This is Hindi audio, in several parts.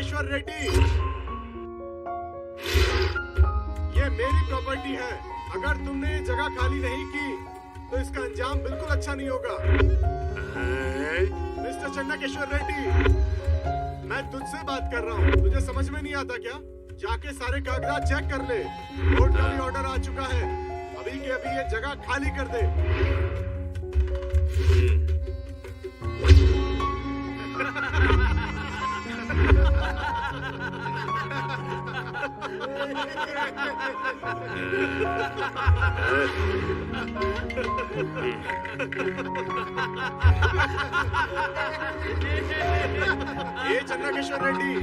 चन्नाकेश्वर रेड्डी, ये मेरी प्रॉपर्टी है। अगर तुमने ये जगह खाली नहीं की तो इसका अंजाम बिल्कुल अच्छा नहीं होगा। मिस्टर चन्नाकेश्वर रेड्डी, मैं तुझसे बात कर रहा हूँ, तुझे समझ में नहीं आता क्या? जाके सारे कागजात चेक कर ले। कोर्ट का भी ऑर्डर आ चुका है, अभी के अभी ये जगह खाली कर दे। ये चन्नाकेश्वर रेड्डी,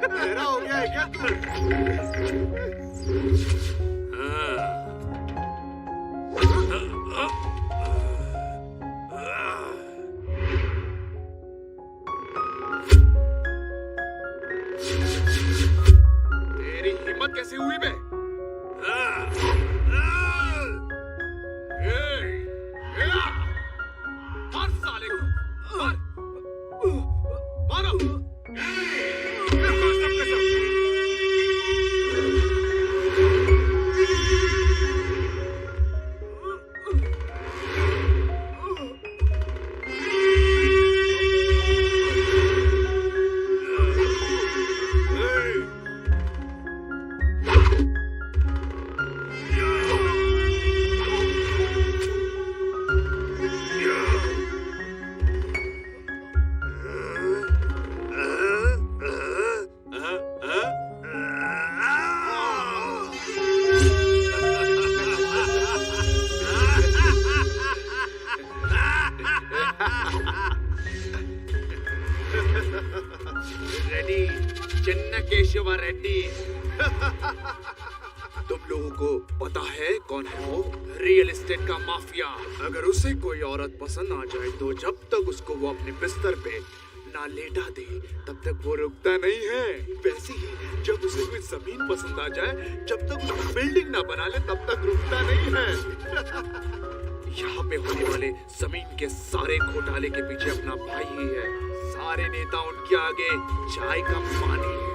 तेरा हो गया है क्या तू? तेरी हिम्मत कैसे हुई बे? हर साले को मार, मारो। रेड्डी, चन्नाकेश्वर रेड्डी। तुम लोगों को पता है कौन है वो? रियल एस्टेट का माफिया। अगर उसे कोई औरत पसंद आ जाए तो जब तक उसको वो अपने बिस्तर पे ना लेटा दे तब तक वो रुकता नहीं है। वैसे ही जब उसे कोई जमीन पसंद आ जाए, जब तक उसकी बिल्डिंग ना बना ले तब तक रुकता नहीं है। यहाँ पे होने वाले जमीन के सारे घोटाले के पीछे अपना भाई ही है। सारे नेता उनके आगे चाय का पानी है।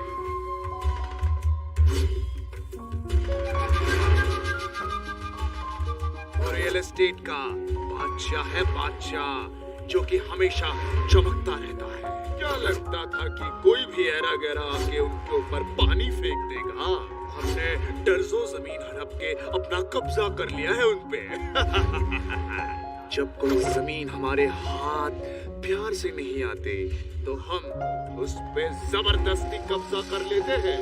रियल एस्टेट का बादशाह है बादशाह, जो कि हमेशा चमकता रहता है। क्या लगता था कि कोई भी ऐरा गैरा आके उनके ऊपर पानी फेंक देगा? हमने दर्जों जमीन हड़प के अपना कब्जा कर लिया है उनपे। जब कोई जमीन हमारे हाथ प्यार से नहीं आते तो हम उस पे जबरदस्ती कब्जा कर लेते हैं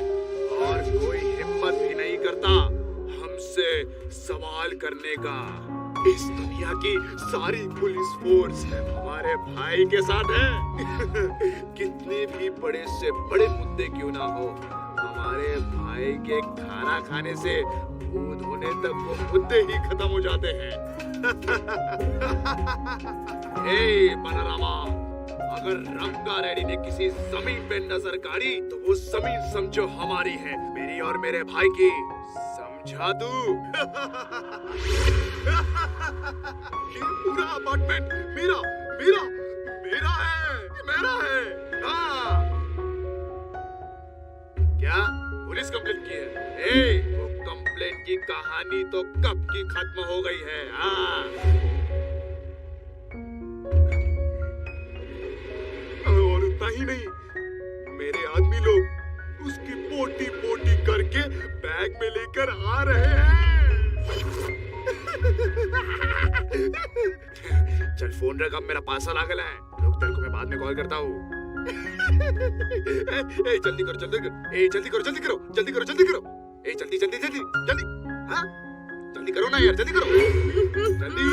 और कोई हिम्मत भी नहीं करता हमसे सवाल करने का। इस दुनिया की सारी पुलिस फोर्स हमारे भाई के साथ है। कितने भी बड़े से बड़े मुद्दे क्यों ना हो, हमारे भाई के खाना खाने से दूध होने तक वो मुद्दे ही खत्म हो जाते हैं। हे पनारामा, अगर रंगा रेड्डी ने किसी जमीन पे नजर गाड़ी तो वो जमीन समझो हमारी है, मेरी और मेरे भाई की। समझा तू? ये पूरा अपार्टमेंट मेरा मेरा मेरा है, मेरा है। हाँ। क्या पुलिस कंप्लेंट की है? वो कंप्लेंट की कहानी तो कब की खत्म हो गई है। हाँ। और उतना ही नहीं, मेरे आदमी लोग उसकी पोटी पोटी करके बैग में लेकर आ रहे हैं। चल फोन रख, अब मेरा पार्सल आ गया है। रुक, तेरे को मैं बाद में कॉल करता हूँ। जल्दी करो जल्दी करो, जल्दी करो जल्दी करो जल्दी करो जल्दी करो, जल्दी जल्दी जल्दी जल्दी। हाँ जल्दी करो ना यार, जल्दी करो जल्दी।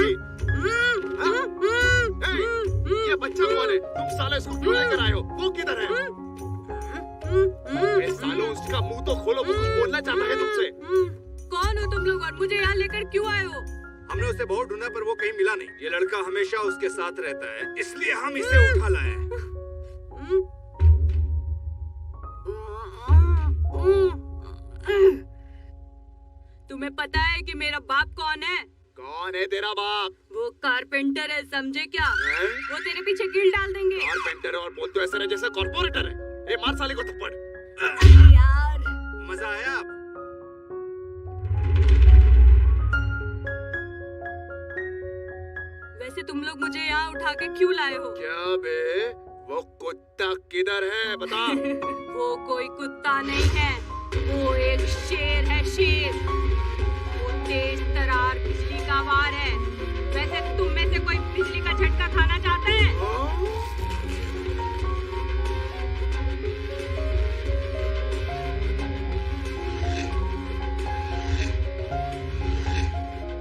ये बच्चा कौन है? तुम साले इसको क्यों लेकर आए हो? वो किधर है? सालों उसका मुंह तो खोलो, वो कुछ बोलना चाहता है तुमसे। कौन हो तुम लोग और मुझे यहाँ लेकर क्यों आए हो? हमने उसे बहुत ढूंढा पर वो कहीं मिला नहीं। ये लड़का हमेशा उसके साथ रहता है, इसलिए हम इसे उठा लाए। तुम्हें पता है कि मेरा बाप कौन है? कौन है तेरा बाप? वो कारपेंटर है, समझे क्या? हैं? वो तेरे पीछे कील डाल देंगे। कारपेंटर और बोल तो ऐसा रहे जैसे कॉर्पोरेटर है। ए मार साले को थप्पड़। अरे यार, मजा आया? वैसे तुम लोग मुझे यहाँ उठा के क्यों लाए हो? क्या बे? वो कुत्ता किधर है बता? वो कोई कुत्ता नहीं है, वो एक शेर है, शेर। वो तेज तरार बिजली का वार है। वैसे तुम में से कोई बिजली का झटका खाना चाहते हैं?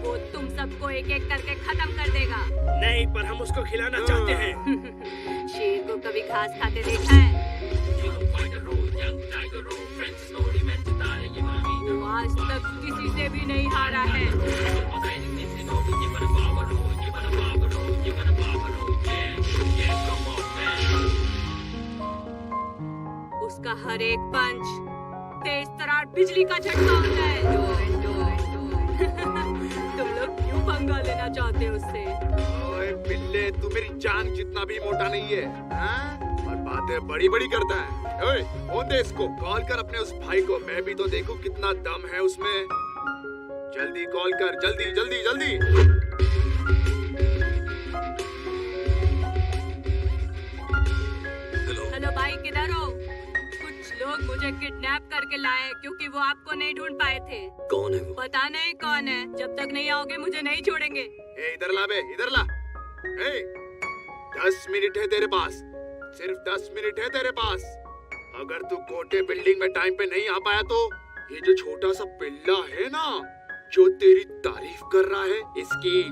वो तुम सबको एक एक करके खत्म कर देगा। नहीं, पर हम उसको खिलाना चाहते हैं। शेर को कभी घास खाते देखा है? वो आज तक किसी से भी नहीं हारा है। उसका हर एक पंच तेज तरार बिजली का झटका होता है। तुम लोग क्यों पंगा लेना चाहते हो उससे? ओए बिल्ले, तू मेरी जान जितना भी मोटा नहीं है, हाँ? और बातें बड़ी बड़ी करता है। ओए, फोन दे इसको, कॉल कर अपने उस भाई को, मैं भी तो देखूं कितना दम है उसमें। जल्दी कॉल कर, जल्दी जल्दी जल्दी। हेलो भाई, किधर हो? कुछ लोग मुझे किडनैप करके लाए क्योंकि वो आपको नहीं ढूंढ पाए थे। कौन है वो? पता नहीं कौन है, जब तक नहीं आओगे मुझे नहीं छोड़ेंगे। ए इधर ला बे, इधर ला। ए 10 मिनट है तेरे पास, सिर्फ 10 मिनट है तेरे पास। अगर तू कोटे बिल्डिंग में टाइम पे नहीं आ पाया तो ये जो छोटा सा पिल्ला है ना, जो तेरी तारीफ कर रहा है, इसकी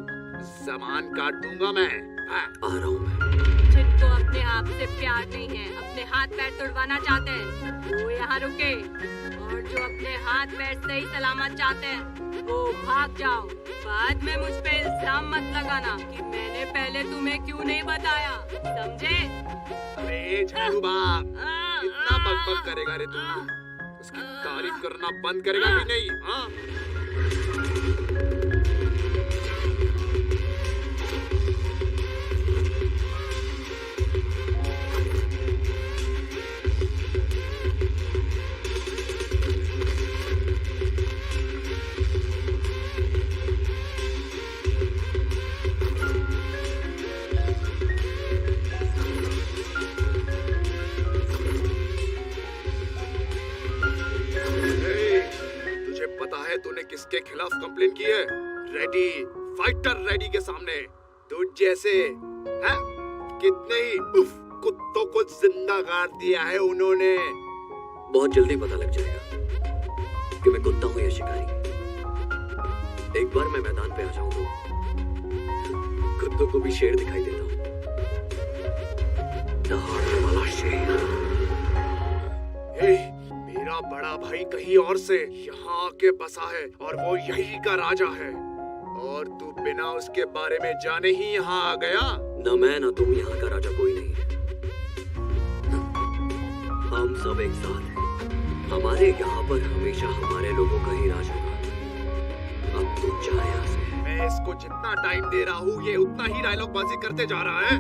जबान काट दूंगा मैं। हाँ। आ रहा हूँ मैं। जिनको अपने आप से प्यार नहीं है, अपने हाथ पैर तोड़वाना चाहते हैं, वो यहाँ रुके। और जो अपने हाथ पैर सही सलामत चाहते हैं, वो भाग जाओ। बाद में मुझ पे इल्जाम मत लगाना कि मैंने पहले तुम्हें क्यों नहीं बताया, समझे? अरे झाड़ू बाप, इतना बकबक करेगा रे तू? उसकी तारीफ करना बंद करेगा भी नहीं, हाँ? तूने किसके खिलाफ कंप्लेन की है? रेडी, फाइटर रेडी के सामने तुझ जैसे हैं? कितने ही कुत्तों को जिंदा गाड़ दिया है उन्होंने। बहुत जल्दी पता लग जाएगा कि मैं कुत्ता हूँ या शिकारी। एक बार मैं मैदान पे आ जाऊं तो कुत्तों को भी शेर दिखाई देता हूँ। दहाड़ने वाला शेर। मेरा बड़ा भाई कहीं और से यहाँ आके बसा है और वो यही का राजा है, और तू बिना उसके बारे में जाने ही यहाँ आ गया। न मैं न तुम यहाँ का राजा कोई नहीं है। हम सब एक साथ हैं। हमारे यहाँ पर हमेशा हमारे लोगों का ही राज होगा। अब तू जा यहाँ से। मैं इसको जितना टाइम दे रहा हूँ ये उतना ही डायलॉग बाजी करते जा रहा है।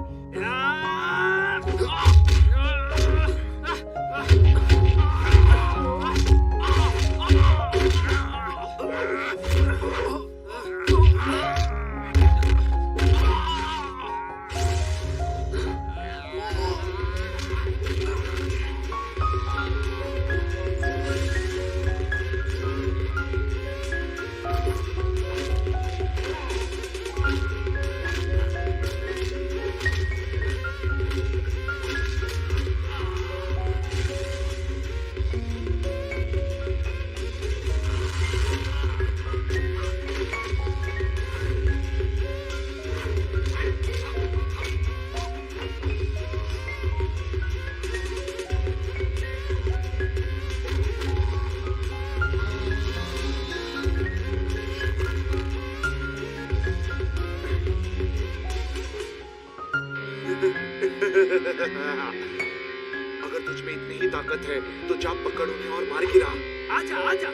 अगर तुझ में इतनी ही ताकत है तो जा पकड़ उन्हें और मार गिरा। आजा आजा।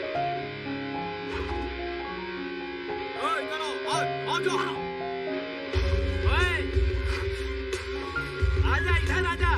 इधर आओ। आ जा। ओए, आजा इधर आजा।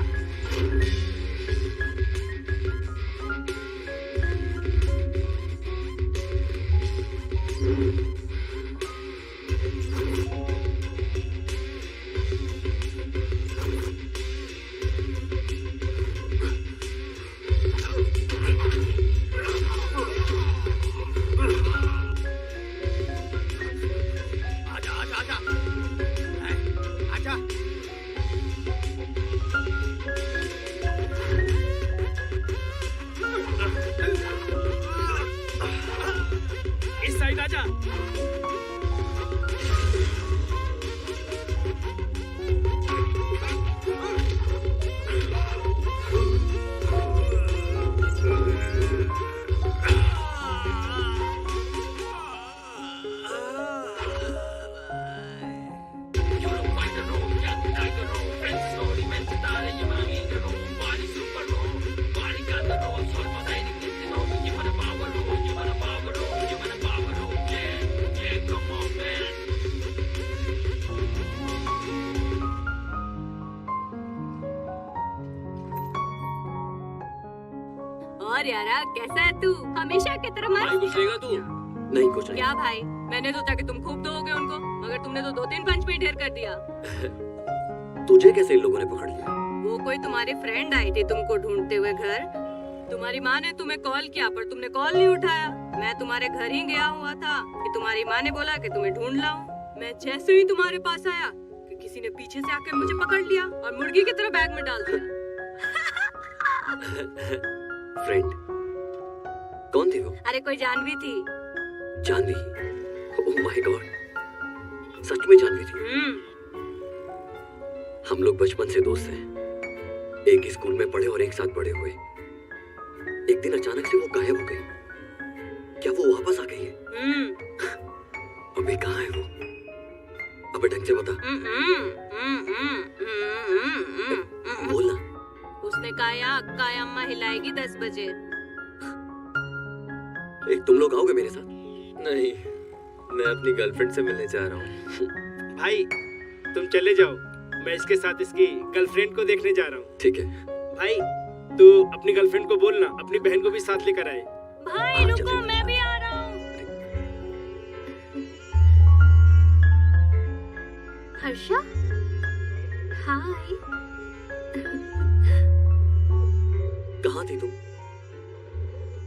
आजा आजा आजा। आजा। इस साइड आजा। और यारा कैसा है तू? हमेशा की तरह भाई मत। कुछ लेगा तू? नहीं कुछ नहीं। क्या भाई, मैंने सोचा कि तुम खूब दोगे उनको, मगर तुमने तो 2-3 पंच में ही ढेर कर दिया। तुझे कैसे इन लोगों ने पकड़ लिया? वो कोई तुम्हारे फ्रेंड आई थी तुमको ढूंढते हुए घर। तुम्हारी माँ ने तुम्हें कॉल किया पर तुमने कॉल नहीं उठाया। मैं तुम्हारे घर ही गया हुआ था कि तुम्हारी माँ ने बोला कि तुम्हें ढूंढ लाऊं। मैं जैसे ही तुम्हारे पास आया कि किसी ने पीछे से आके मुझे पकड़ लिया और मुर्गी की तरह बैग में डाल दिया। फ्रेंड? कौन थी वो? अरे कोई जानवी थी। जानवी? ओह माय गॉड, सच में जानवी थी? हम लोग बचपन से दोस्त हैं, एक ही स्कूल में पढ़े और एक साथ बड़े हुए। एक दिन अचानक से वो गायब हो गई। क्या वो वापस आ गई है? अबे कहाँ है वो? अबे ढंग से बता। बोल ना। उसने कहा काया अम्मा हिलाएगी 10 बजे। एक तुम लोग आओगे मेरे साथ? नहीं, मैं अपनी गर्लफ्रेंड से मिलने जा रहा हूँ। भाई तुम चले जाओ, मैं इसके साथ इसकी गर्लफ्रेंड को देखने जा रहा हूँ। ठीक है। भाई तू अपनी गर्लफ्रेंड को बोलना अपनी बहन को भी साथ लेकर आए। भाई रुको, मैं भी आ रहा हूँ। हर्षा, हाय। कहाँ थी तुम?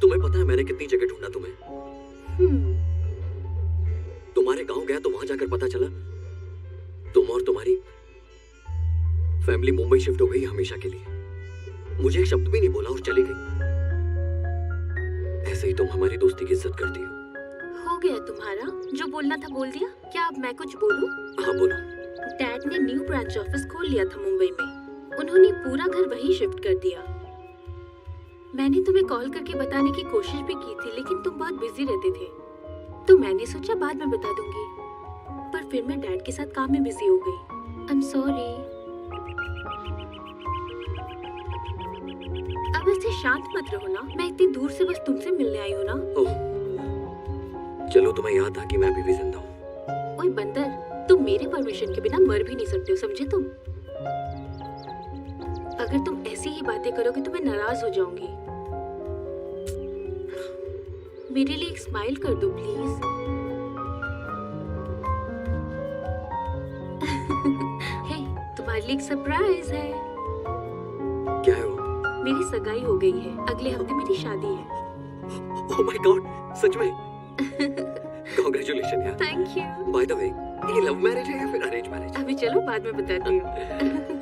तुम्हें पता है मैंने कितनी जगह ढूंढा तुम्हें? तुम्हारे गांव गया तो वहां जाकर पता चला तुम और तुम्हारी फैमिली मुंबई शिफ्ट हो गई हमेशा के लिए। मुझे एक शब्द भी नहीं बोला और चली गई। ऐसे ही तुम हमारी दोस्ती की इज्जत करती हो। हो गया तुम्हारा, जो बोलना था बोल दिया। क्या अब मैं कुछ बोलूं? हाँ बोलो। डैड ने न्यू ब्रांच ऑफिस खोल लिया था मुंबई में। उन्होंने पूरा घर वहीं शिफ्ट कर दिया। मैंने तुम्हें कॉल करके बताने की कोशिश भी की थी, लेकिन तुम बहुत बिजी रहते थे, तो मैंने सोचा बाद में बता दूंगी। पर फिर मैं डैड के साथ काम में बिजी हो गई। I am sorry. अब ऐसे शांत मत रहो ना, मैं इतनी दूर से बस तुमसे मिलने आई हूँ ना। ओह, चलो तुम्हें याद था कि मैं अभी भी जिंदा हूँ। ओए बंदर, तुम मेरे परमिशन के बिना मर भी नहीं सकते हो, समझे तुम? अगर तुम ऐसी ही बातें करोगे तो मैं नाराज हो जाऊंगी। मेरे लिए एक स्माइल कर दो प्लीज। हे, तुम्हारे लिए एक सरप्राइज है। क्या है वो? मेरी सगाई हो गई है, अगले हफ्ते मेरी शादी है। ओह माय गॉड, सच में? कांग्रेचुलेशन यार। Thank you. By the way, ये लव मैरिज है या फिर अरेंज मैरिज? अभी चलो बाद में बताती हूँ।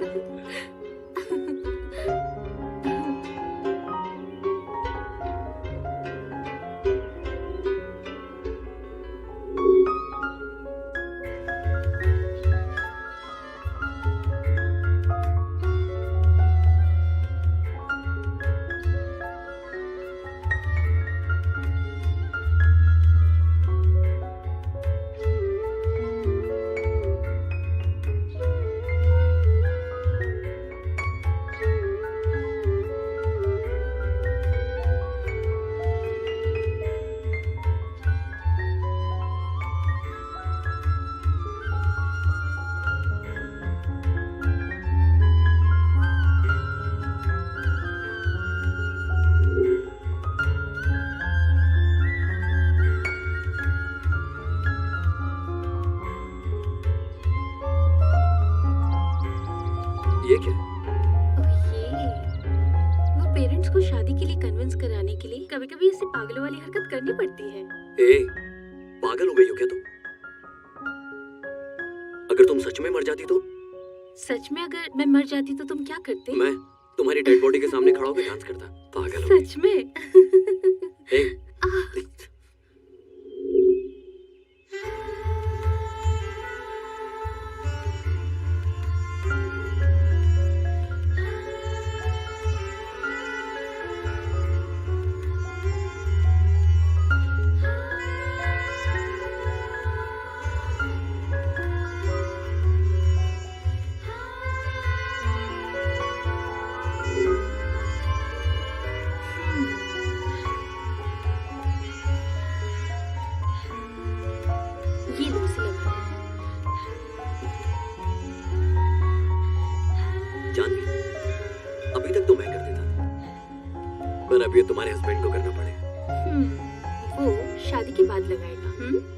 ये क्या है? ये वो पेरेंट्स को शादी के लिए कन्विंस कराने के लिए कभी-कभी ऐसी पागलों वाली हरकत करनी पड़ती है। ए, पागल हो गई हो क्या तुम? अगर तुम सच में मर जाती तो? सच में अगर मैं मर जाती तो तुम क्या करते? मैं तुम्हारी डेड बॉडी के सामने खड़ा होकर डांस करता। पागल हो गई। सच में? ए, ये लो इसे लगा। जानवी, अभी तक तो मैं कर देता था, पर अब ये तुम्हारे हस्बैंड को करना पड़ेगा। वो शादी के बाद लगाएगा।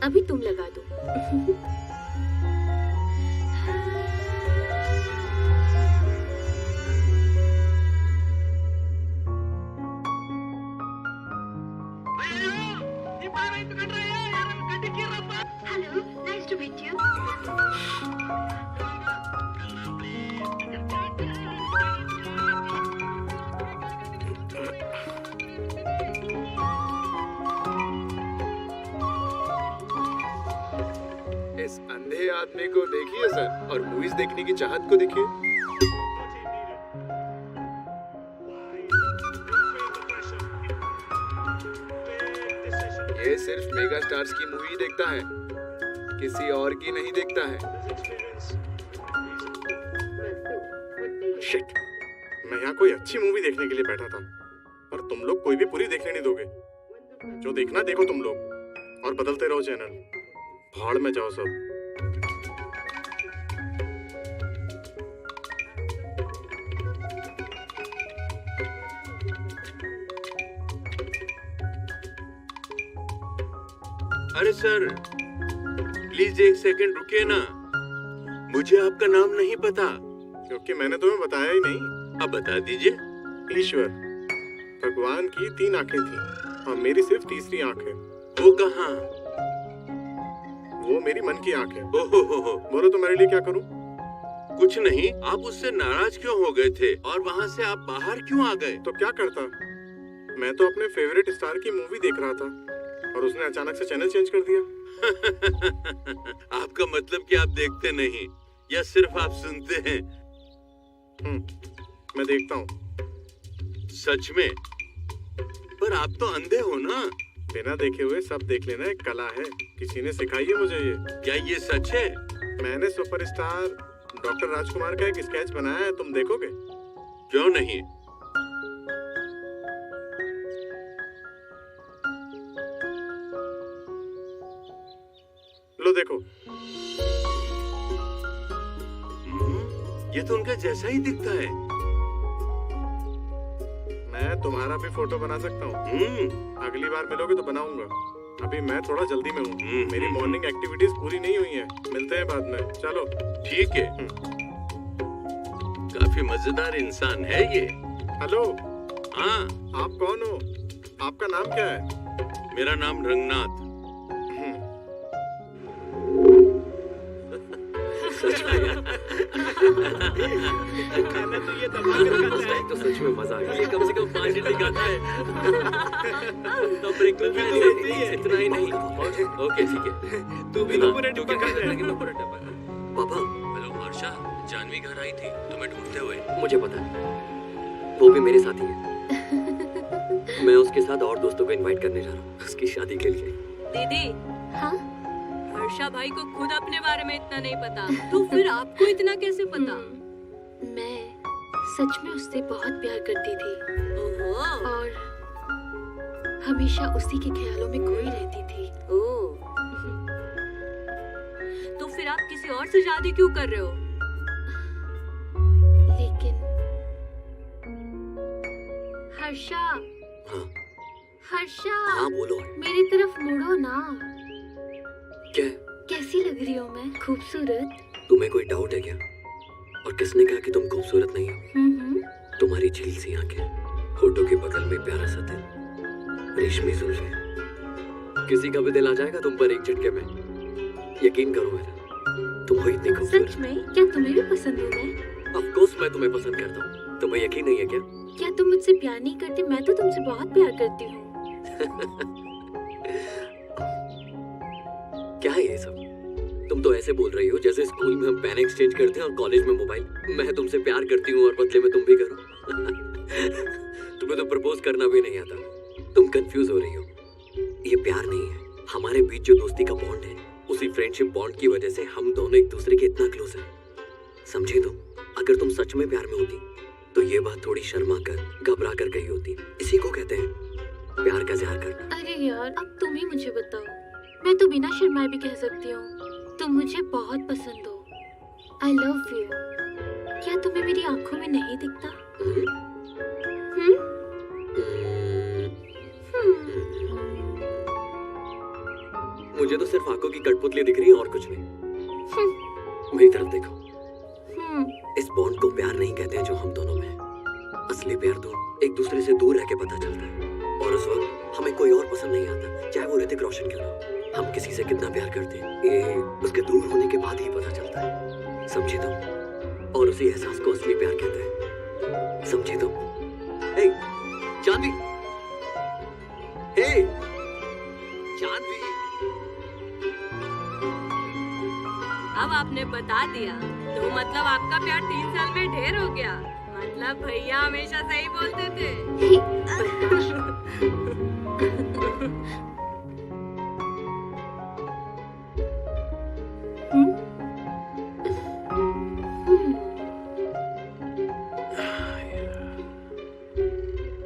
अभी तुम लगा दो। Hello, nice to meet you. इस अंधे आदमी को देखिए सर, और मूवीज देखने की चाहत को देखिए। ये सिर्फ मेगा स्टार्स की मूवी देखता है, किसी और की नहीं देखता है। शिट, मैं यहाँ कोई अच्छी मूवी देखने के लिए बैठा था, और तुम लोग कोई भी पूरी देखने नहीं दोगे। जो देखना देखो तुम लोग, और बदलते रहो चैनल। भाड़ में जाओ सब। अरे सर, प्लीज एक सेकंड रुकिए ना, मुझे आपका नाम नहीं पता। क्योंकि मैंने तुम्हें बताया ही नहीं। अब बता दीजिए। ईश्वर, भगवान की 3 आंखें थी, और मेरी सिर्फ तीसरी आंख है। वो कहाँ? वो मेरी मन की आंख है। ओहो, बोलो तो मेरे लिए क्या करूं? कुछ नहीं। आप उससे नाराज क्यों हो गए थे, और वहाँ से आप बाहर क्यों आ गए? तो क्या करता? मैं तो अपने फेवरेट स्टार की मूवी देख रहा था, और उसने अचानक से चैनल चेंज कर दिया। आपका मतलब कि आप देखते नहीं, या सिर्फ आप सुनते हैं? मैं देखता हूँ। सच में? पर आप तो अंधे हो ना? बिना देखे हुए सब देख लेना एक कला है, किसी ने सिखाई है मुझे ये। क्या ये सच है? मैंने सुपरस्टार डॉक्टर राजकुमार का एक स्केच बनाया है, तुम देखोगे? क्यों नहीं? लो देखो। ये तो उनका जैसा ही दिखता है। मैं तुम्हारा भी फोटो बना सकता हूँ। अगली बार मिलोगे तो बनाऊंगा। अभी मैं थोड़ा जल्दी में हूँ, मेरी मॉर्निंग एक्टिविटीज पूरी नहीं हुई हैं। मिलते हैं बाद में। चलो ठीक है। काफी मजेदार इंसान है ये। हेलो। हाँ, आप कौन हो? आपका नाम क्या है? मेरा नाम रंगनाथ। खाना तो ये दबा कर खाता है। तो सच में मजा आ गया। ये कम से कम 5 इडली खाता है। तो ब्रेक तो भी तो होती है। इतना ही नहीं। ओके ठीक है। तू भी तो पूरा डिब्बा खाता है। पापा। हेलो हर्षा, जानवी घर आई थी तुम्हें ढूंढते हुए। मुझे पता है, वो भी मेरे साथ ही है। मैं उसके साथ और दोस्तों को इनवाइट करने जा रहा हूँ उसकी शादी के लिए। दीदी, हाँ? हर्षा भाई को खुद अपने बारे में इतना नहीं पता, तो फिर आपको इतना कैसे पता? मैं सच में उससे बहुत प्यार करती थी, ओहो, और हमेशा उसी के ख्यालों में खोई रहती थी। ओह, तो फिर आप किसी और से शादी क्यों कर रहे हो? लेकिन हर्षा, हाँ हर्षा, हाँ बोलो। मेरी तरफ मुड़ो ना। क्या? कैसी लग रही हूँ मैं? खूबसूरत? तुम्हें कोई डाउट है क्या? और किसने कहा कि तुम खूबसूरत नहीं हो? तुम्हारी झील सी आंखें, होठों के बगल में प्यारा सा दिल, रेशमी जुल्फें, किसी का भी दिल आ जाएगा तुम पर एक झटके में। यकीन करो मेरा, तुम हो इतनी खूबसूरत। सच में? क्या तुम्हें भी पसंद हूँ मैं? ऑफ कोर्स मैं तुम्हें पसंद करता हूँ। तुम्हें यकीन नहीं है क्या? क्या तुम मुझसे प्यार नहीं करते? मैं तो तुमसे बहुत प्यार करती हूँ। क्या है ये सब? तुम तो ऐसे बोल रही हो जैसे स्कूल में हम पेन एक्सचेंज करते हैं और कॉलेज में मोबाइल। मैं तुमसे प्यार करती हूँ और बदले में तुम भी करो। तुम्हें तो प्रपोज करना भी नहीं आता। तुम कंफ्यूज हो रही हो। ये प्यार नहीं है। हमारे बीच जो दोस्ती का बॉन्ड है, उसी फ्रेंडशिप बॉन्ड की वजह से हम दोनों एक दूसरे के इतना क्लोज हैं। समझे तुम? अगर तुम सच में प्यार में होती तो ये बात थोड़ी शर्मा कर, घबरा कर कही होती। इसी को कहते हैं प्यार का इज़हार करना। अरे यार, अब तुम ही मुझे बताओ। मैं तो बिना शर्माए भी कह सकती हूँ तुम मुझे बहुत पसंद हो। आई लव यू। क्या तुम्हें मेरी आंखों में नहीं दिखता? मुझे तो सिर्फ आंखों की कठपुतली दिख रही है और कुछ नहीं। मेरी तरफ देखो। इस बॉन्ड को प्यार नहीं कहते हैं जो हम दोनों में है। असली प्यार तो एक दूसरे से दूर रह के पता चलता है, और उस वक्त हमें कोई और पसंद नहीं आता, चाहे वो ऋतिक रोशन क्यों ना हो। हम किसी से कितना प्यार करते हैं ये उसके दूर होने के बाद ही पता चलता है। समझी तुम? और उसी एहसास को असली प्यार कहते हैं। समझी तुम? हे चांदी, हे चांदी। अब आपने बता दिया तो मतलब आपका प्यार 3 साल में ढेर हो गया। मतलब भैया हमेशा सही बोलते थे।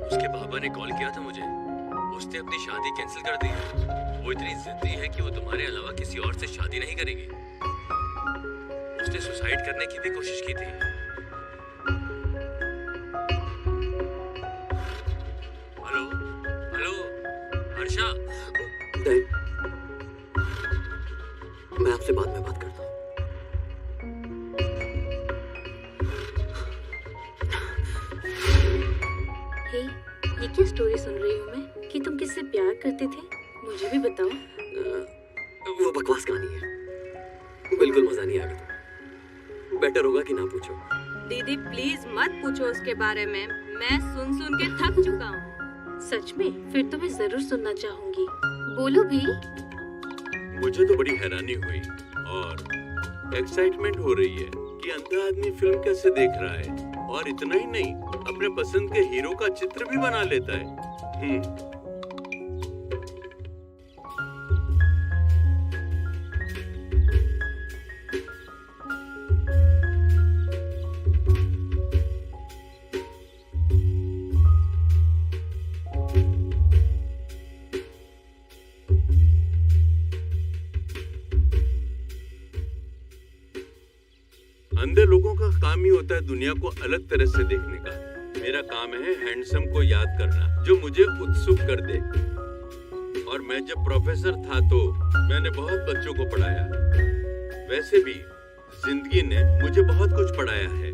उसके पापा ने कॉल किया था मुझे। उसने अपनी शादी कैंसिल कर दी। वो इतनी जिद्दी है कि वो तुम्हारे अलावा किसी और से शादी नहीं करेगी। उसने सुसाइड करने की भी कोशिश की थी। हेलो हेलो हर्षा, मैं आपसे बाद में बात करता हूँ। हे, ये क्या स्टोरी सुन रही हूँ मैं कि तुम किससे प्यार करते थे? मुझे भी बताओ। वो बकवास कहानी है, बिल्कुल मजा नहीं आएगा। बेटर होगा कि ना पूछो। दीदी प्लीज मत पूछो उसके बारे में, मैं सुन सुन के थक चुका हूँ। सच में? फिर तो मैं जरूर सुनना चाहूंगी। बोलो भी। मुझे तो बड़ी हैरानी हुई और एक्साइटमेंट हो रही है कि अंधा आदमी फिल्म कैसे देख रहा है, और इतना ही नहीं, अपने पसंद के हीरो का चित्र भी बना लेता है। अंधे लोगों का काम ही होता है दुनिया को अलग तरह से देखने का। मेरा काम है हैंडसम को याद करना, जो मुझे उत्सुक कर दे। और मैं जब प्रोफेसर था तो मैंने बहुत बच्चों को पढ़ाया। वैसे भी जिंदगी ने मुझे बहुत कुछ पढ़ाया है।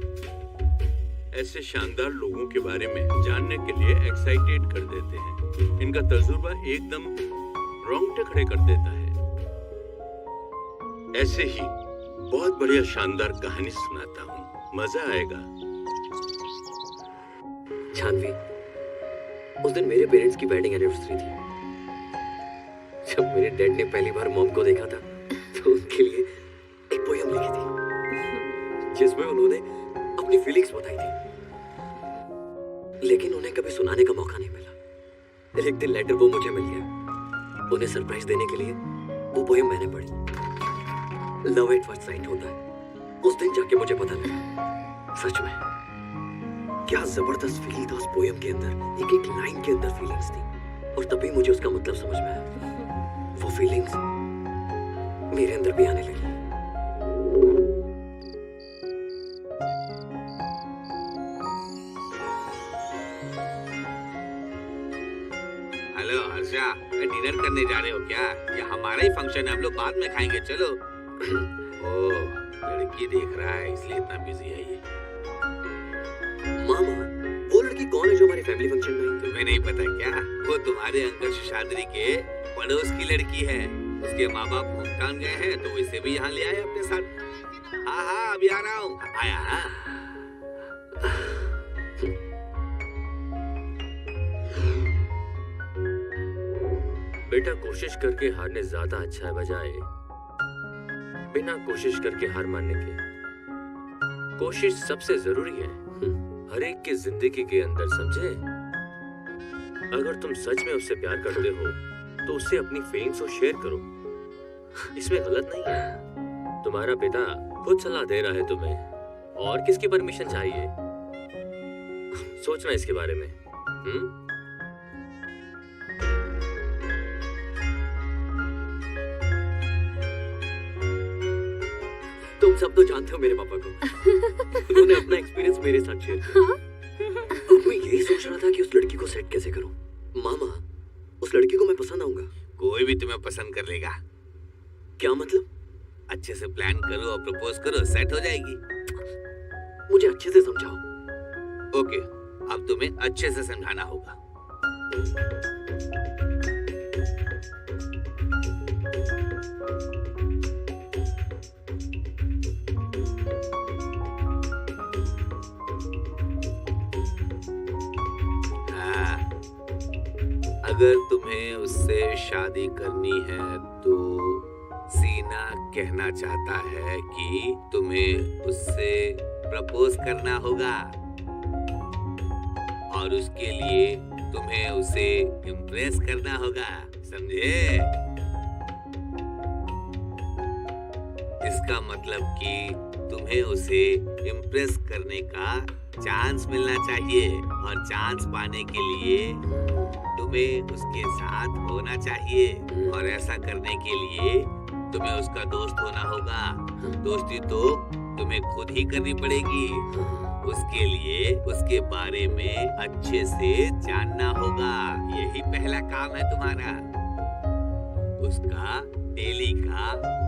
ऐसे शानदार लोगों के बारे में जानने के लिए एक्साइटेड कर देते हैं। इनका तजुर्बा एकदम रोंगटे खड़े कर देता है। ऐसे ही बहुत बढ़िया शानदार कहानी सुनाता हूँ, मजा आएगा। जानवी, उस दिन मेरे पेरेंट्स की वेडिंग एनिवर्सरी थी। जब मेरे डैड ने पहली बार मॉम को देखा था तो उनके लिए एक पोयम लिखी थी जिसमें उन्होंने अपनी फीलिंग्स बताई थी, लेकिन उन्हें कभी सुनाने का मौका नहीं मिला। एक दिन लेटर वो मुझे मिल गया। उन्हें सरप्राइज देने के लिए वो पोयम मैंने पढ़ी। लव एट फर्स्ट साइट होता है। उस दिन जाके मुझे पता लगा सच में क्या जबरदस्त फीलिंग था उस पोयम के अंदर। एक एक लाइन के अंदर फीलिंग्स थी, और तभी मुझे उसका मतलब समझ में आया। वो फीलिंग्स मेरे अंदर भी आने लगी। हेलो हर्षा, डिनर करने जा रहे हो क्या? ये हमारा ही फंक्शन है, हम लोग बाद में खाएंगे। चलो। ओह, लड़की देख रहा है इसलिए इतना बिजी है ये। मामा, वो लड़की कौन है जो हमारे फैमिली फंक्शन में आई? तुम्हें नहीं पता क्या? वो तुम्हारे अंकल शेषाद्री के पड़ोस की लड़की है। उसके माँ बाप होमटाउन गए हैं तो इसे भी यहाँ ले आए अपने साथ। हाँ हाँ अभी आ रहा हूँ। आया। बेटा, कोशिश करके हारने ज्यादा अच्छा है बजाय बिना कोशिश करके हार मानने के। कोशिश सबसे जरूरी है हर एक की जिंदगी के अंदर, समझे? अगर तुम सच में उससे प्यार करते हो तो उससे अपनी फीलिंग्स को शेयर करो, इसमें गलत नहीं है। तुम्हारा पिता खुद सलाह दे रहा है तुम्हें, और किसकी परमिशन चाहिए? सोचना इसके बारे में। तुम सब तो जानते हो मेरे पापा को। उन्होंने अपना एक्सपीरियंस मेरे साथ शेयर किया। मैं यही सोच रहा था कि उस लड़की को सेट कैसे करूं। मामा, उस लड़की को मैं पसंद आऊंगा? कोई भी तुम्हें पसंद कर लेगा। क्या मतलब? अच्छे से प्लान करो और प्रपोज करो, सेट हो जाएगी। मुझे अच्छे से समझाओ। ओके, अब तुम्हें अच्छे से समझाना होगा। अगर तुम्हें उससे शादी करनी है तो सीना कहना चाहता है कि तुम्हें उससे प्रपोज करना होगा, और उसके लिए तुम्हें उसे इम्प्रेस करना होगा, समझे? इसका मतलब कि तुम्हें उसे इम्प्रेस करने का चांस मिलना चाहिए, और चांस पाने के लिए तुम्हें उसके साथ होना चाहिए, और ऐसा करने के लिए तुम्हें उसका दोस्त होना होगा। दोस्ती तो तुम्हें खुद ही करनी पड़ेगी। उसके लिए उसके बारे में अच्छे से जानना होगा। यही पहला काम है तुम्हारा। उसका डेली का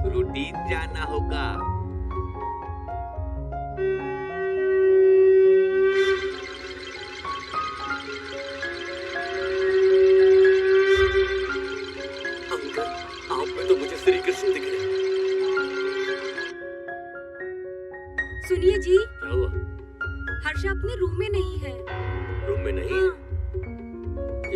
रूटीन जानना होगा। सुनिए जी, क्या हुआ? हर्षा अपने रूम में नहीं है। रूम में नहीं है?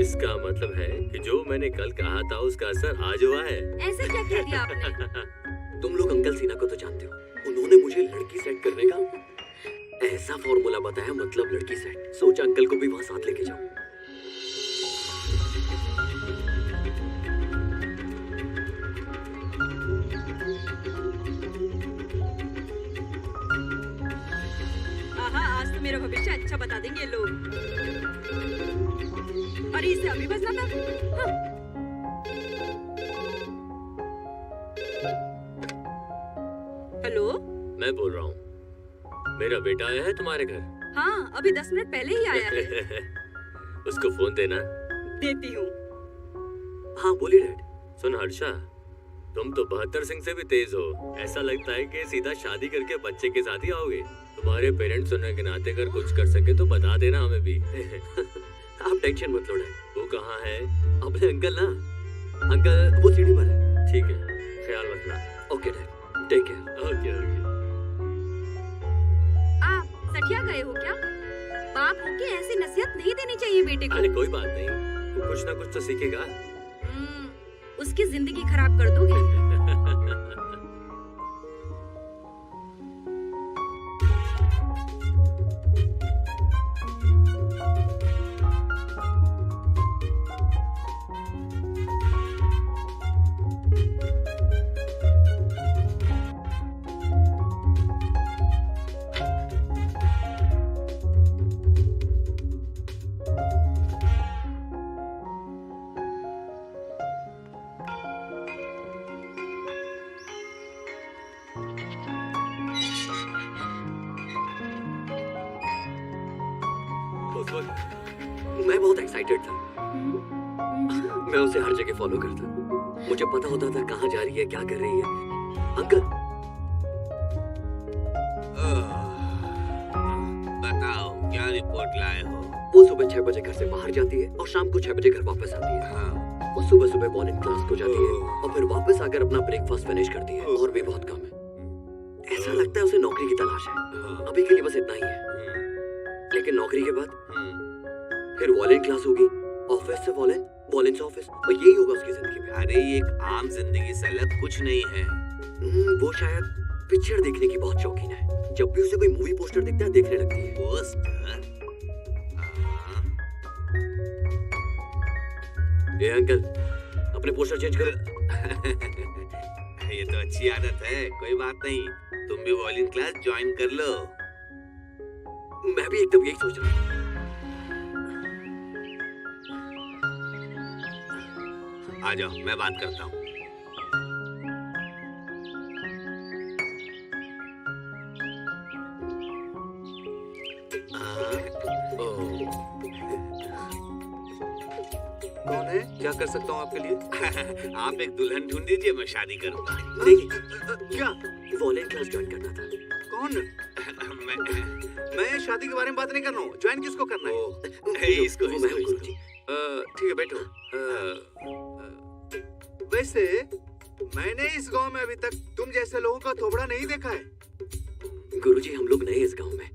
इसका मतलब है कि जो मैंने कल कहा था उसका असर आज हुआ है। ऐसे क्या कह दिया आपने? तुम लोग अंकल सिन्हा को तो जानते हो। उन्होंने मुझे लड़की सेट करने का ऐसा फॉर्मूला बताया, मतलब लड़की सेट। सोचा अंकल को भी वहाँ साथ लेके जाऊं। आज तो मेरा भविष्य अच्छा बता देंगे लोग। अरे इसे अभी बजना था। हाँ। हेलो, मैं बोल रहा हूँ। मेरा बेटा आया है तुम्हारे घर? हाँ, अभी 10 मिनट पहले ही आया है। उसको फोन देना। देती हूँ। हाँ बोलिए डैड। सुन हर्षा, तुम तो 72 सिंह से भी तेज हो। ऐसा लगता है कि सीधा शादी करके बच्चे के साथ ही आओगे। तुम्हारे पेरेंट्स होने के नाते अगर कुछ कर सके तो बता देना हमें भी। आप टेंशन मत लो डैड। वो कहाँ है? अपने अंकल ना, अंकल वो सीढ़ी पर है। ठीक है, ख्याल रखना। Okay dad, take care. Okay okay. आप सठिया गए हो क्या? बाप हो के ऐसी नसीहत नहीं देनी चाहिए बेटे को। अरे कोई बात नहीं, वो कुछ ना कुछ तो सीखेगा। उसकी जिंदगी खराब कर दोगे। मैं बहुत एक्साइटेड था। मैं उसे हर जगह फॉलो करता। मुझे पता होता था कहाँ जा रही है, क्या कर रही है। अंकल बताओ क्या रिपोर्ट लाए हो? वो सुबह 6 बजे घर से बाहर जाती है और शाम को 6 बजे घर वापस आती है। हाँ। वो सुबह सुबह वॉलेंट क्लास को जाती है और फिर वापस आकर अपना ब्रेकफास्ट फिनिश करती है। और भी बहुत काम है। ऐसा लगता है उसे नौकरी की तलाश है। अभी के लिए बस इतना ही है। लेकिन नौकरी के बाद फिर वॉलेंट क्लास होगी, ऑफिस से वॉलेंट, वॉलेंट से ऑफिस, और यही होगा उसकी जिंदगी में। अरे ये एक आम जिंदगी से अलग कुछ नहीं है। वो शायद पिक्चर देखने की बहुत शौकीन है। जब भी उसे कोई मूवी पोस्टर दिखता है देखने लगती है। पोस्टर? ए अंकल, अपने पोस्टर चेंज करो। ये तो अच्छी आदत है, कोई बात नहीं। तुम भी वॉलिंग क्लास ज्वाइन कर लो। मैं भी एकदम यही सोच रहा हूँ। आ जाओ, मैं बात करता हूँ। कौन है? क्या कर सकता हूँ आपके लिए? आप एक दुल्हन ढूंढ दीजिए, मैं शादी करूंगा। नहीं, क्या? वॉलेंट क्लास ज्वाइन करना था। कौन? मैं शादी के बारे में बात नहीं कर रहा हूँ। ज्वाइन किसको करना है? इसको मैं हूँ गुरुजी। ठीक है, बैठो। वैसे मैंने इस गांव में अभी तक तुम जैसे लोगों का थोबड़ा नहीं देखा है। गुरुजी, हम लोग नए इस गांव में।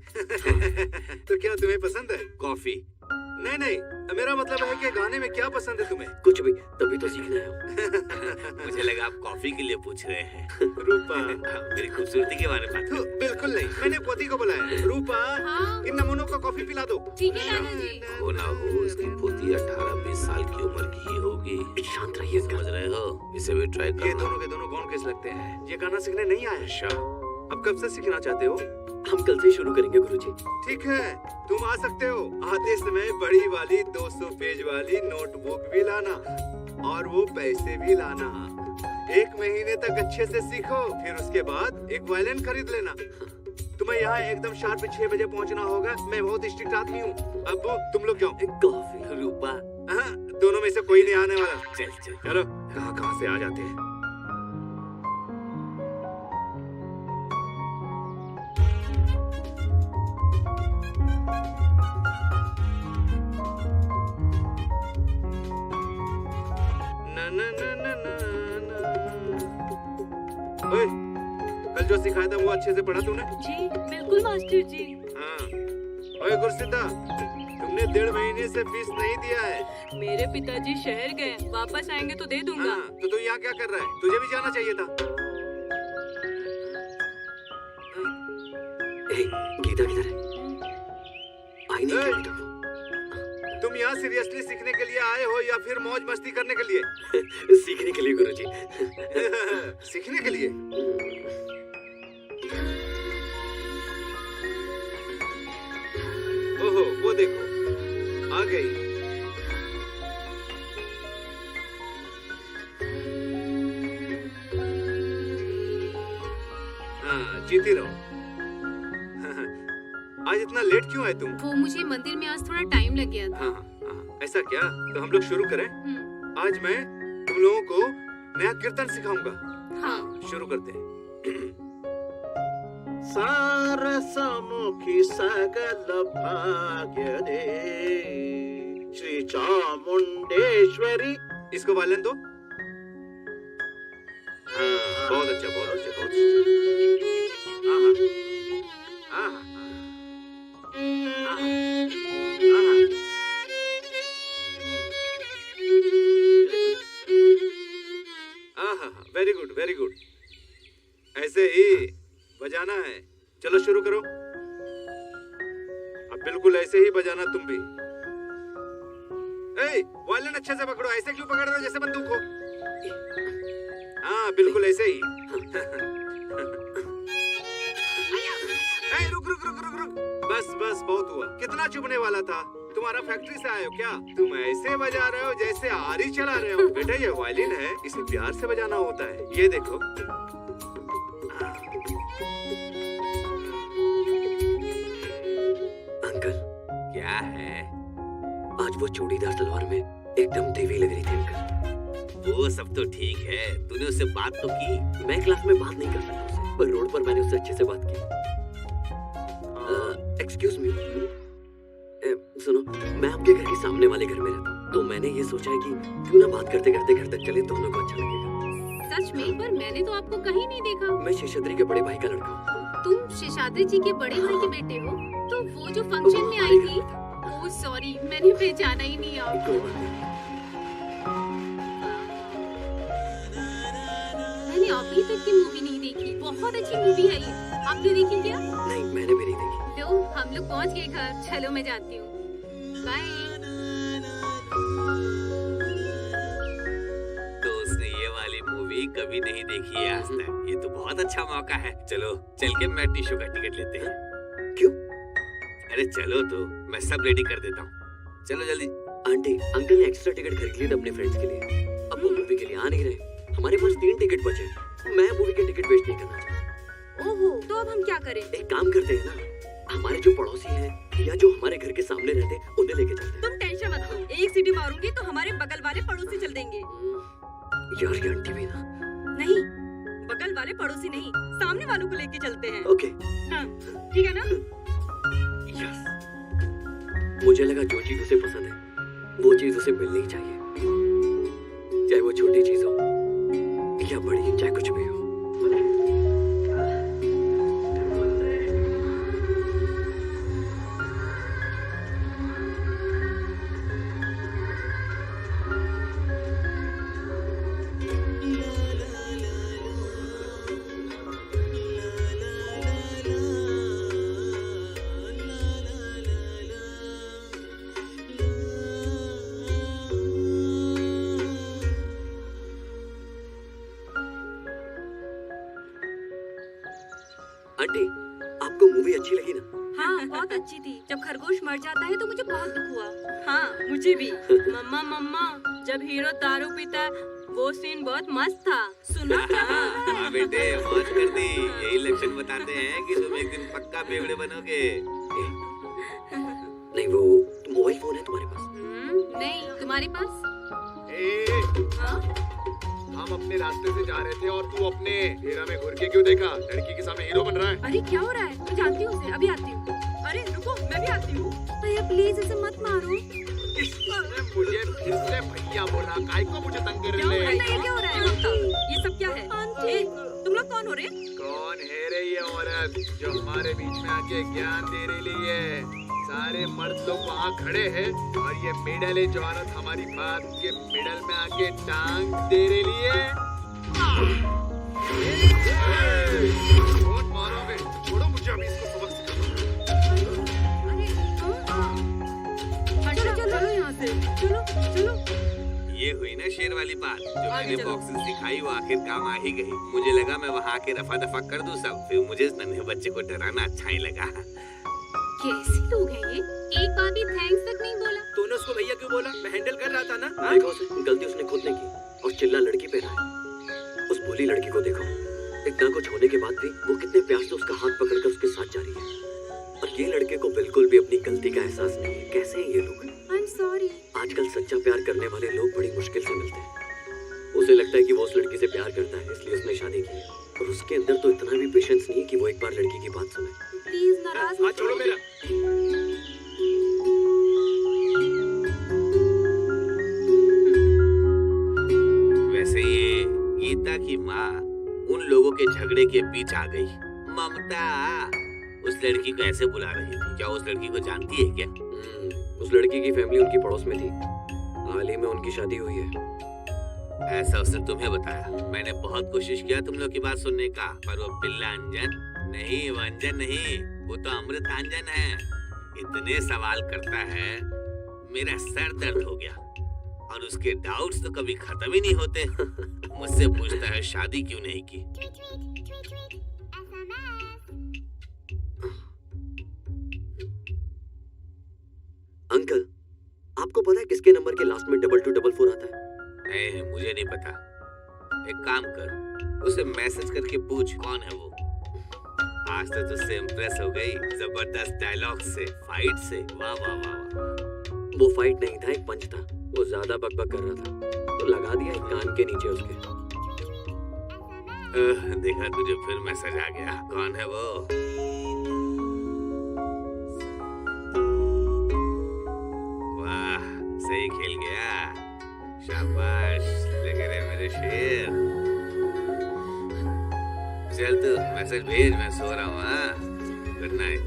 तो क्या तुम्हें पसंद है? कॉफी? नहीं नहीं, मेरा मतलब है कि गाने में क्या पसंद है तुम्हें? कुछ भी, तभी तो सीखना है। मुझे लगा आप कॉफी के लिए पूछ रहे हैं। रूपा, मेरी खूबसूरती के बारे में बात कर। बिल्कुल नहीं, मैंने पोती को बुलाया। रूपा, हाँ? इन नमूनों को कॉफी पिला दो। ठीक है दादाजी। हो ना हो, इसकी पोती 18-20 साल की उम्र की ही होगी। शांत रहिए। समझ रहे हो? इसे भी ट्राई ये करना। दोनों के दोनों कौन कैसे लगते हैं? ये गाना सीखने नहीं आए? अच्छा, अब कब से सीखना चाहते हो? हम कल से शुरू करेंगे गुरुजी। ठीक है, तुम आ सकते हो। आते समय बड़ी वाली 200 पेज वाली नोटबुक भी लाना और वो पैसे भी लाना। 1 महीने तक अच्छे से सीखो, फिर उसके बाद एक वायलिन खरीद लेना। तुम्हें यहाँ एकदम शार्प 6 बजे पहुँचना होगा। मैं बहुत स्ट्रिक्ट आदमी हूँ। अब तुम लोग क्यों? कॉफी। रूपा, हाँ, दोनों में से कोई नहीं आने वाला। चल चल। चलो, कहाँ से आ जाते हैं। ओए, कल जो सिखाया था वो अच्छे से पढ़ा तूने? जी बिल्कुल मास्टर जी। हाँ। ओए गुरसिद्धा, तुमने 1.5 महीने से फीस नहीं दिया है। मेरे पिताजी शहर गए, वापस आएंगे तो दे दूंगा। हाँ, तो तू यहाँ क्या कर रहा है? तुझे भी जाना चाहिए था। गीता किधर है? आई नहीं क्या गीता? तुम यहाँ सीरियसली सीखने के लिए आए हो या फिर मौज मस्ती करने के लिए? सीखने के लिए गुरुजी। सीखने के लिए? ओहो, वो देखो, आ गई। हाँ, जीती रहो। आज इतना लेट क्यों आए तुम? वो मुझे मंदिर में आज थोड़ा टाइम लग गया था। हाँ, हाँ, ऐसा क्या? तो हम लोग शुरू करें? आज मैं तुम लोगों को नया कीर्तन सिखाऊंगा। हाँ। शुरू करते हैं। सारसमुखी सकल भाग्य दे श्री चामुंडेश्वरी। इसको वालन दो। हाँ, बहुत अच्छा, बहुत अच्छा, बहुत अच्छा। हाँ, हाँ, वेरी गुड, वेरी गुड। ऐसे ही बजाना है। चलो शुरू करो। अब बिल्कुल ऐसे ही बजाना तुम भी। वायलिन अच्छे से पकड़ो। ऐसे क्यों पकड़ रहे हो जैसे बंदूक हो? हाँ, बिल्कुल ऐसे ही। रुक रुक रुक रुक रुक। बस बस, बहुत हुआ। कितना चुभने वाला था? तुम्हारा फैक्ट्री से आए हो क्या? तुम ऐसे बजा रहे हो जैसे आरी चला रहे हो। बेटा, ये वायलिन है, इसे प्यार से बजाना होता है। ये देखो। अंकल, क्या है? आज वो चूड़ीदार सलवार में एकदम देवी लग रही थी अंकल। वो सब तो ठीक है, तूने उससे बात तो की? मैं क्लास में बात नहीं कर सकता उससे, पर रोड पर मैंने उससे अच्छे से बात की। एक्सक्यूज मी, सुनो, मैं आपके घर के सामने वाले घर में रहता हूँ, तो मैंने ये सोचा है कि क्यों ना बात करते करते घर तक चले, दोनों को अच्छा लगेगा। सच में? पर मैंने तो आपको कहीं नहीं देखा। मैं शेषाद्री के बड़े भाई का लड़का हूँ। तुम शेषाद्री जी के बड़े भाई के बेटे हो? तो वो जो फंक्शन में आई थी, ओह सॉरी, मैंने पहचाना ही नहीं आपको। कोई बात नहीं। मैंने अभी तक की मूवी नहीं देखी, बहुत अच्छी मूवी है ये, आपने देखी क्या? नहीं, मैंने भी नहीं देखी। तो हम लोग पहुंच गए घर, चलो मैं जाती हूँ, बाय। तो उसने ये वाली मूवी कभी नहीं देखी है आज तक। ये तो बहुत अच्छा मौका है। चलो चल के मैटनी शो का टिकट लेते हैं। क्यों? अरे चलो तो, मैं सब रेडी कर देता हूँ। चलो जल्दी। आंटी, अंकल ने एक्स्ट्रा टिकट खरीद लिए थे अपने फ्रेंड्स के लिए। अब वो मूवी के लिए आ नहीं रहे। हमारे पास 3 टिकट बचे। मैं मूवी के टिकट वेस्ट नहीं करना चाहता। ओहो, तो अब हम क्या करें? एक काम करते हैं ना, हमारे जो पड़ोसी हैं या जो हमारे घर के सामने रहते हैं उन्हें लेके चलते हैं। तुम टेंशन मत लो, एक सीटी मारूंगी तो हमारे बगल वाले पड़ोसी चल देंगे। यार ये आंटी भी ना। नहीं, बगल वाले पड़ोसी नहीं, सामने वालों को लेके चलते हैं। ओके। हाँ, ठीक है ना? यस। मुझे लगा जो चीज उसे पसंद है वो चीज उसे मिलनी ही चाहिए, चाहे वो छोटी चीज हो या बड़ी, चाहे कुछ भी हो। आंटी, आपको मूवी अच्छी लगी ना? हाँ, बहुत अच्छी थी। जब खरगोश मर जाता है तो मुझे बहुत दुख हुआ। हाँ, मुझे भी। मम्मा मम्मा, जब हीरो दारू पीता है वो सीन बहुत मस्त था, सुना क्या? हाँ बेटे, मौज कर दी। यही लक्षण बताते हैं कि तुम एक दिन पक्का बेवड़े बनोगे। नहीं, वो मोबाइल फोन है तुम्हारे पास? नहीं, तुम्हारे पास? हाँ? हम अपने रास्ते से जा रहे थे और तू अपने हेरा में घुर के क्यों देखा? लड़की के सामने हीरो बन रहा है। अरे क्या हो रहा है? मैं जानती हूँ उसे, अभी आती हूँ। अरे रुको, मैं भी आती हूँ। भैया प्लीज इसे मत मारो। इसने मुझे फिर से भैया बोला, काय को मुझे तंग कर रहे ये क्या हो रहा है? ये सब क्या है? तुम लोग कौन हो रहे? कौन है रे ये औरत जो हमारे बीच में आके ज्ञान दे रही है? सारे मर्द लोग वहाँ खड़े हैं और ये मिडल एज औरत हमारी बात के मिडल में आके टांग दे रही है। बहुत मारोगे, छोड़ो मुझे, अभी इसको सबक सिखाऊंगा। चलो यहाँ से, चलो। ये हुई ना शेर वाली बात, जो मैंने बॉक्सिंग सिखाई वो आखिर काम आ ही गई। मुझे लगा मैं वहाँ आके रफा दफा कर दूं सब, फिर मुझे इस नन्हे बच्चे को डराना अच्छा ही लगा। कैसे लोग हैं ये? एक बार भी थैंक्स तक नहीं बोला। तूने उसको भैया क्यों बोला? मैं हैंडल कर रहा था ना। देखो उसे, गलती उसने खुद ने की और चिल्ला लड़की पे रहा है। उस भोली लड़की को देखो, इतना कुछ होने के बाद भी वो कितने प्यार से उसका हाथ पकड़कर उसके साथ जा रही है। और ये लड़के को बिल्कुल भी अपनी गलती का एहसास नहीं है। कैसे हैं ये लोग? I'm sorry। आजकल सच्चा प्यार करने वाले लोग बड़ी मुश्किल से मिलते हैं। उसे लगता है कि वो उस लड़की से प्यार करता है, इसलिए उसने शादी की, और उसके अंदर तो इतना भी पेशेंस नहीं है कि वो एक बार लड़की की बात सुने। प्लीज नाराज मत छोड़ो मेरा। वैसे ये गीता की माँ उन लोगों के झगड़े के बीच आ गई। ममता उस लड़की को ऐसे बुला रही थी, क्या उस लड़की को जानती है क्या? उस लड़की की फैमिली उनकी पड़ोस में थी, हाल ही में उनकी शादी हुई है। ऐसा उसने तुम्हें बताया? मैंने बहुत कोशिश किया तुम लोग की बात सुनने का, पर वो पिल्ला अंजन नहीं, वो अंजन नहीं, वो तो अमृत अंजन है। इतने सवाल करता है, मेरा सर दर्द हो गया। और उसके डाउट्स तो कभी खत्म ही नहीं होते। मुझसे पूछता है शादी क्यों नहीं की। अंकल, आपको पता है किसके नंबर के लास्ट में 2244 आता है? नहीं, मुझे नहीं पता। एक काम कर, उसे मैसेज करके पूछ कौन है वो। आज तो तुझसे इम्प्रेस हो गई, जबरदस्त डायलॉग से, फाइट से। वाह वाह वाह वाह। वो फाइट नहीं था, एक पंच था। वो ज्यादा बकबक कर रहा था तो लगा दिया एक कान के नीचे उसके। देखा, तुझे फिर मैसेज आ गया। कौन है वो? शाबाश, लगे रहे मेरे शेर। चल तू मैसेज भेज, मैं सो रहा हूँ। हाँ, गुड नाइट।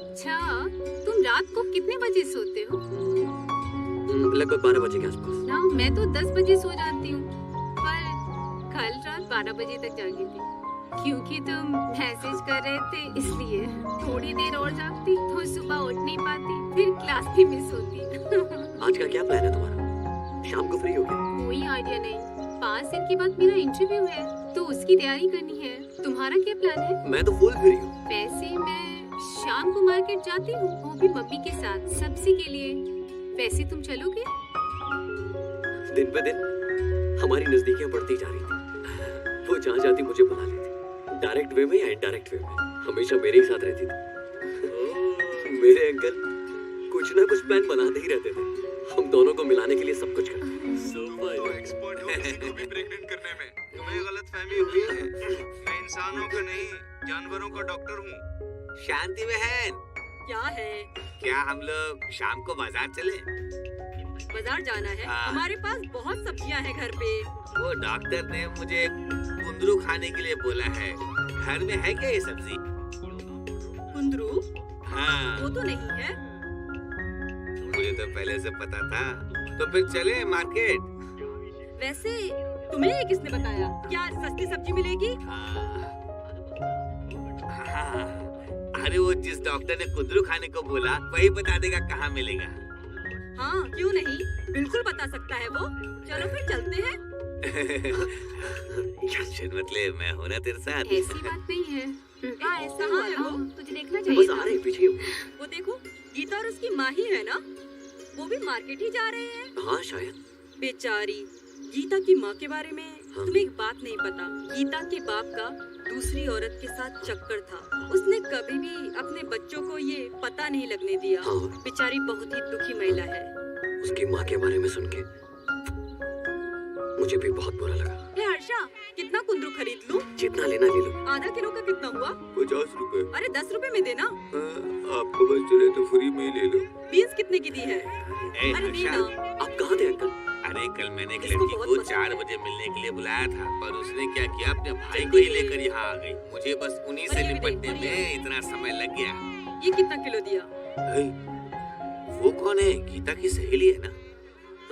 अच्छा, तुम रात को कितने बजे सोते हो? लगभग 12 बजे के आसपास। ना, मैं तो 10 बजे सो जाती हूँ, पर कल रात 12 बजे तक जागी थी क्योंकि तुम मैसेज कर रहे थे, इसलिए थोड़ी देर और जागती तो सुबह उठ नहीं पाती, फिर क्लास भी मिस होती। आज का क्या प्लान है तुम्हारा? शाम को फ्री हो गया? कोई आइडिया नहीं। 5 दिन के बाद मेरा इंटरव्यू है तो उसकी तैयारी करनी है। तुम्हारा क्या प्लान है? मैं तो फुल फ्री हूँ। वैसे मैं शाम को मार्केट जाती हूँ, वो भी मम्मी के साथ, सब्जी के लिए। वैसे तुम चलोगे? दिन पे दिन हमारी नजदीकियां बढ़ती जा रही थी। वो जहाँ जाती मुझे बुला लेती, डायरेक्ट वे में या इनडायरेक्ट वे में, हमेशा मेरे ही साथ रहती थी। मेरे अंकल कुछ ना कुछ प्लान बनाते ही रहते थे। हम दोनों को मिलाने के लिए सब कुछ करते। एक्सपर्ट हो किसी को भी प्रेग्नेंट करने में। तुम्हें गलतफहमी हुई है। मैं इंसानों का नहीं, जानवरों का डॉक्टर हूँ। शांति बहन, क्या है? क्या हम लोग शाम को बाजार चले? बाजार जाना है? हाँ। हमारे पास बहुत सब्जियां हैं घर पे। वो डॉक्टर ने मुझे कुंदरू खाने के लिए बोला है। घर में है क्या ये सब्जी? कुंदरू? हाँ। वो तो नहीं है। मुझे तो पहले से पता था। तो फिर चले मार्केट। वैसे तुम्हें ये किसने बताया? क्या सस्ती सब्जी मिलेगी? हाँ। अरे वो जिस डॉक्टर ने कुंदरू खाने को बोला वही बता देगा कहाँ मिलेगा। हाँ, क्यों नहीं, बिल्कुल बता सकता है वो। चलो फिर चलते हैं। मतलब मैं हूँ ना तेरे साथ। ऐसी बात नहीं है। हाँ, ऐसा हुआ ना, तुझे देखना बस चाहिए आ था। रहे पीछे हो। वो देखो, गीता और उसकी माँ ही है ना, वो भी मार्केट ही जा रहे हैं। हाँ शायद। बेचारी गीता की माँ के बारे में हाँ। तुम्हें एक बात नहीं पता। गीता के बाप का दूसरी औरत के साथ चक्कर था। उसने कभी भी अपने बच्चों को ये पता नहीं लगने दिया। हाँ। बेचारी बहुत ही दुखी महिला है। उसकी माँ के बारे में सुन के मुझे भी बहुत बुरा लगा। हे हर्षा, कितना कुंदरू खरीद लूं? जितना लेना ले लो। आधा किलो का कितना हुआ? 50 रुपए। अरे 10 रुपए में देना। आपको बस चले तो फ्री में ही ले लो। बीन्स कितने की दी है? ए, अरे नहीं हर्षा, ना। आप कहाँ थे अंकल? अरे कल मैंने एक इसको लड़की बहुत को पसंद 4 है। बजे मिलने के लिए बुलाया था, पर उसने क्या किया, अपने भाई को ही लेकर यहाँ आ गई। मुझे बस उन्हीं से और ये भी निपटने देख, और ये में इतना समय लग गया। ये कितना किलो दिया? ए, वो कौन है? गीता की सहेली है ना?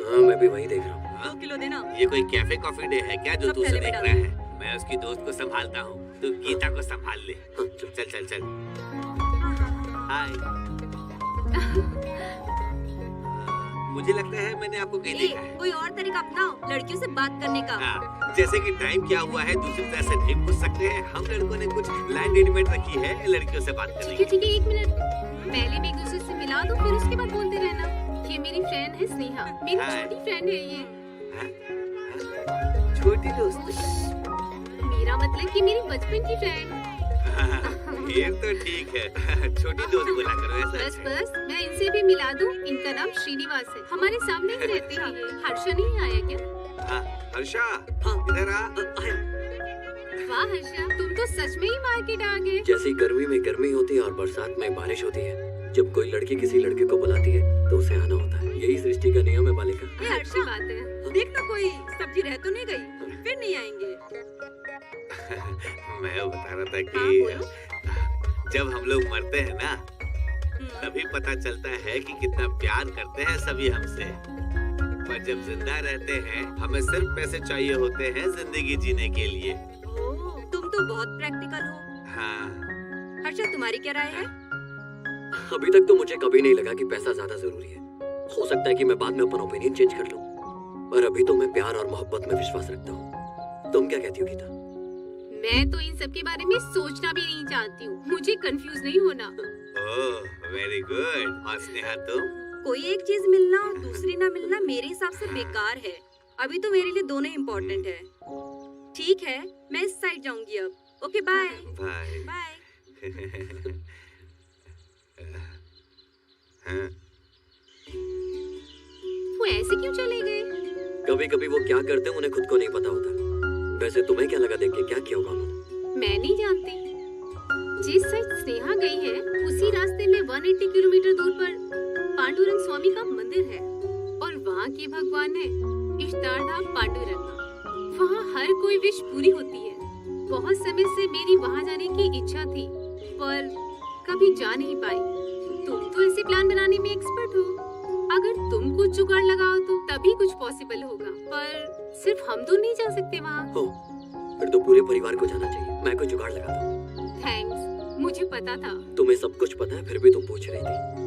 हाँ मैं भी वही देख रहा हूँ। 2 किलो देना। ये कोई कैफे कॉफी डे है क्या जो सब तू उसे थैले में देख डाल रहा दो। है? मैं उसकी दोस्त को संभालता हूँ, तू गीता को संभाल ले। हाँ, चल चल चल। हाय। मुझे लगता है मैंने आपको कहीं देखा है। कोई और तरीका अपनाओ लड़कियों से बात करने का। हाँ, जैसे कि टाइम क्या हुआ है, दूसरी तरह से नहीं पूछ सकते हैं। हम लड़कों ने कुछ लाइन रेडीमेड रखी है लड़कियों से बात करने की। ठीक है, 1 मिनट। पहले मैं एक दूसरे से मिला दूं, फिर उसके बाद बोलते रहना। ये मेरी फ्रेंड है स्नेहा, मेरी हाय। छोटी फ्रेंड है ये। छोटी दोस्त। मेरा मतलब कि मेरी बचपन की फ्रेंड। ये तो ठीक है। छोटी दोस्त बोला करो ऐसा। बस मैं इनसे भी मिला दूं। इनका नाम श्रीनिवास है, हमारे सामने ही रहते हैं ये। हर्षा नहीं आया क्या? हाँ, हर्षा, हाँ। इधर आ। आया। वाह हर्षा, तुम तो सच में ही मार्केट आ गए। जैसे गर्मी में गर्मी होती है और बरसात में बारिश होती है, जब कोई लड़की किसी लड़के को बुलाती है तो उसे आना होता है। यही सृष्टि का नियम है बालिका। ये अच्छी बात है। देखना कोई सब्जी रह तो नहीं गई, फिर नहीं आएंगे। मैं बता रहा था हाँ, कि बोलो। जब हम लोग मरते हैं ना, तभी पता चलता है कि कितना प्यार करते हैं सभी हमसे। पर जब जिंदा रहते हैं, हमें सिर्फ पैसे चाहिए होते हैं जिंदगी जीने के लिए। ओह, तुम तो बहुत प्रैक्टिकल हो। हाँ। हर्षा, तुम्हारी क्या राय है? अभी तक तो मुझे कभी नहीं लगा कि पैसा ज्यादा जरूरी है। हो सकता है कि मैं बाद में अपना ओपिनियन चेंज कर लूं, पर अभी तो मैं प्यार और मोहब्बत में विश्वास रखता हूँ। तुम क्या कहती हो गीता? मैं तो इन सब के बारे में सोचना भी नहीं चाहती हूँ। मुझे कंफ्यूज नहीं होना। ओह, वेरी गुड। और स्नेहा तुम? कोई एक चीज मिलना और दूसरी ना मिलना मेरे हिसाब से बेकार है। अभी तो मेरे लिए दोनों इम्पोर्टेंट है। ठीक है, मैं इस साइड जाऊंगी अब। Okay, bye bye. बाय। हाँ। वो ऐसे क्यों चले गए? कभी कभी वो क्या करते हैं उन्हें खुद को नहीं पता होता। वैसे तुम्हें क्या लगा देख के, क्या किया होगा उन्होंने? मैं नहीं जानती। जिस साइड स्नेहा गई है उसी रास्ते में 180 किलोमीटर दूर पर पांडुरंग स्वामी का मंदिर है और वहाँ के भगवान है इष्टार्थ पांडुरंग। वहाँ हर कोई विश पूरी होती है। बहुत समय से मेरी वहाँ जाने की इच्छा थी पर कभी जा नहीं पाई। तुम तो ऐसे प्लान बनाने में एक्सपर्ट हो, अगर तुम कुछ जुगाड़ लगाओ तो तभी कुछ पॉसिबल होगा। पर सिर्फ हम दो नहीं जा सकते वहाँ। हो, फिर तो पूरे परिवार को जाना चाहिए। मैं कोई जुगाड़ लगाता हूँ। थैंक्स, मुझे पता था। तुम्हें सब कुछ पता है फिर भी तुम पूछ रही थी।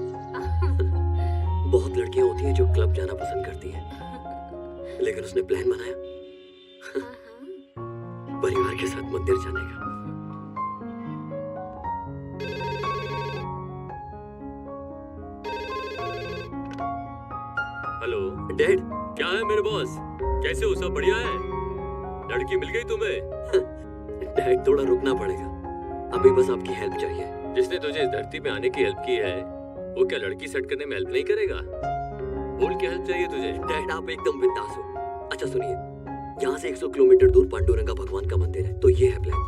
बहुत लड़कियां होती हैं जो क्लब जाना पसंद करती हैं, लेकिन उसने प्लान बनाया परिवार के साथ मंदिर जाने का। हेलो डैड, क्या है मेरे बॉस? कैसे हो? सब बढ़िया है? लड़की मिल गई तुम्हें? डैड थोड़ा रुकना पड़ेगा, अभी बस आपकी हेल्प चाहिए। जिसने तुझे इस धरती पे आने की हेल्प की है वो क्या लड़की सेट करने में हेल्प नहीं करेगा? बोल क्या हेल्प चाहिए तुझे? डैड आप एकदम बिंदास हो। अच्छा सुनिए, यहाँ से 100 किलोमीटर दूर पांडुरंगा भगवान का मंदिर है, तो ये है प्लान।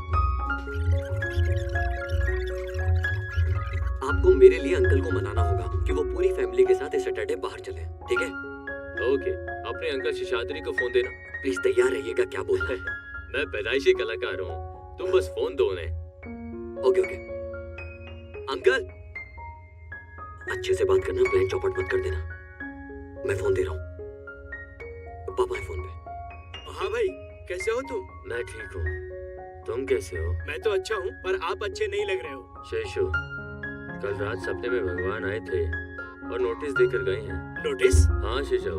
आपको मेरे लिए अंकल को मनाना होगा कि वो पूरी फैमिली के साथ इस सैटरडे बाहर चले, ठीक है? ओके, अपने अंकल शिशाद्री को फोन देना। प्लीज तैयार रहिएगा। क्या बोल रहे हैं? मैं पैदाइशी कलाकार हूँ, तुम बस फोन दो उन्हें। Okay okay. अंकल अच्छे से बात करना, प्लान चौपट मत कर देना। मैं फोन दे रहा हूँ, पापा है फोन पे। हाँ भाई, कैसे हो तुम? मैं ठीक हूँ, तुम कैसे हो? मैं तो अच्छा हूँ पर आप अच्छे नहीं लग रहे हो। शेषु, कल रात सपने में भगवान आए थे और नोटिस देकर गए हैं। नोटिस? हाँ शेषु,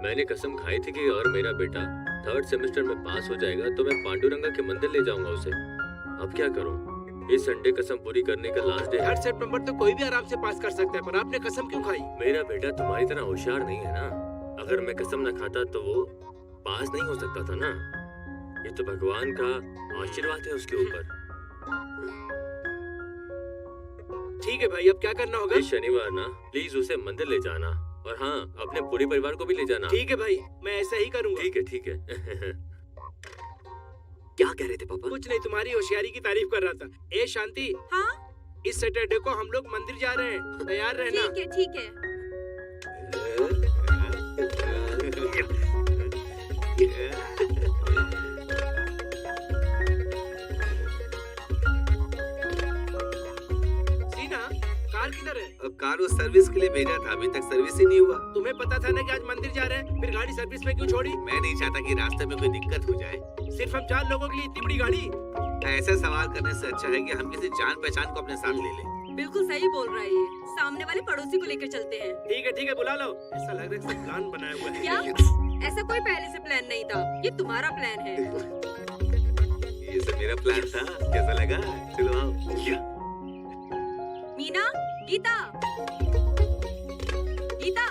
मैंने कसम खाई थी कि अगर मेरा बेटा 3rd सेमेस्टर में पास हो जाएगा तो मैं पांडुरंगा के मंदिर ले जाऊंगा उसे। अब क्या करूं? इस संडे कसम पूरी करने का लास्ट डे है। 3 सितंबर तो कोई भी आराम से पास कर सकता है, पर आपने कसम क्यों खाई? मेरा बेटा तुम्हारी तरह होशियार नहीं है ना। अगर मैं कसम न खाता तो वो पास नहीं हो सकता था ना। ये तो भगवान का आशीर्वाद है उसके ऊपर। ठीक है भाई, अब क्या करना होगा? इस शनिवार ना प्लीज उसे मंदिर ले जाना, और हाँ अपने पूरे परिवार को भी ले जाना। ठीक है भाई, मैं ऐसा ही करूँगा। ठीक है ठीक है। क्या कह रहे थे पापा? कुछ नहीं, तुम्हारी होशियारी की तारीफ कर रहा था। ए शांति, हाँ? इस सैटरडे को हम लोग मंदिर जा रहे हैं, तैयार रहना। ठीक है ठीक है। सीना, कार किधर है? कार उस सर्विस के लिए भेजा था, अभी तक सर्विस ही नहीं हुआ। तुम्हें पता था ना कि आज मंदिर जा रहे हैं, फिर गाड़ी सर्विस में क्यों छोड़ी? मैं नहीं चाहता कि रास्ते में कोई दिक्कत हो जाए। सिर्फ हम 4 लोगों के लिए इतनी बड़ी गाड़ी? ऐसा सवाल करने से अच्छा है कि हम किसी जान पहचान को अपने साथ ले लें। बिल्कुल सही बोल रहा है ये। सामने वाले पड़ोसी को लेकर चलते हैं। ठीक है बुला लो। ऐसा लग रहा है सब प्लान बनाया हुआ है। क्या? ऐसा कोई पहले से प्लान नहीं था, ये तुम्हारा प्लान है। ये सब मेरा प्लान था, कैसा लगा? चलो आओ। मीना, गीता, गीता।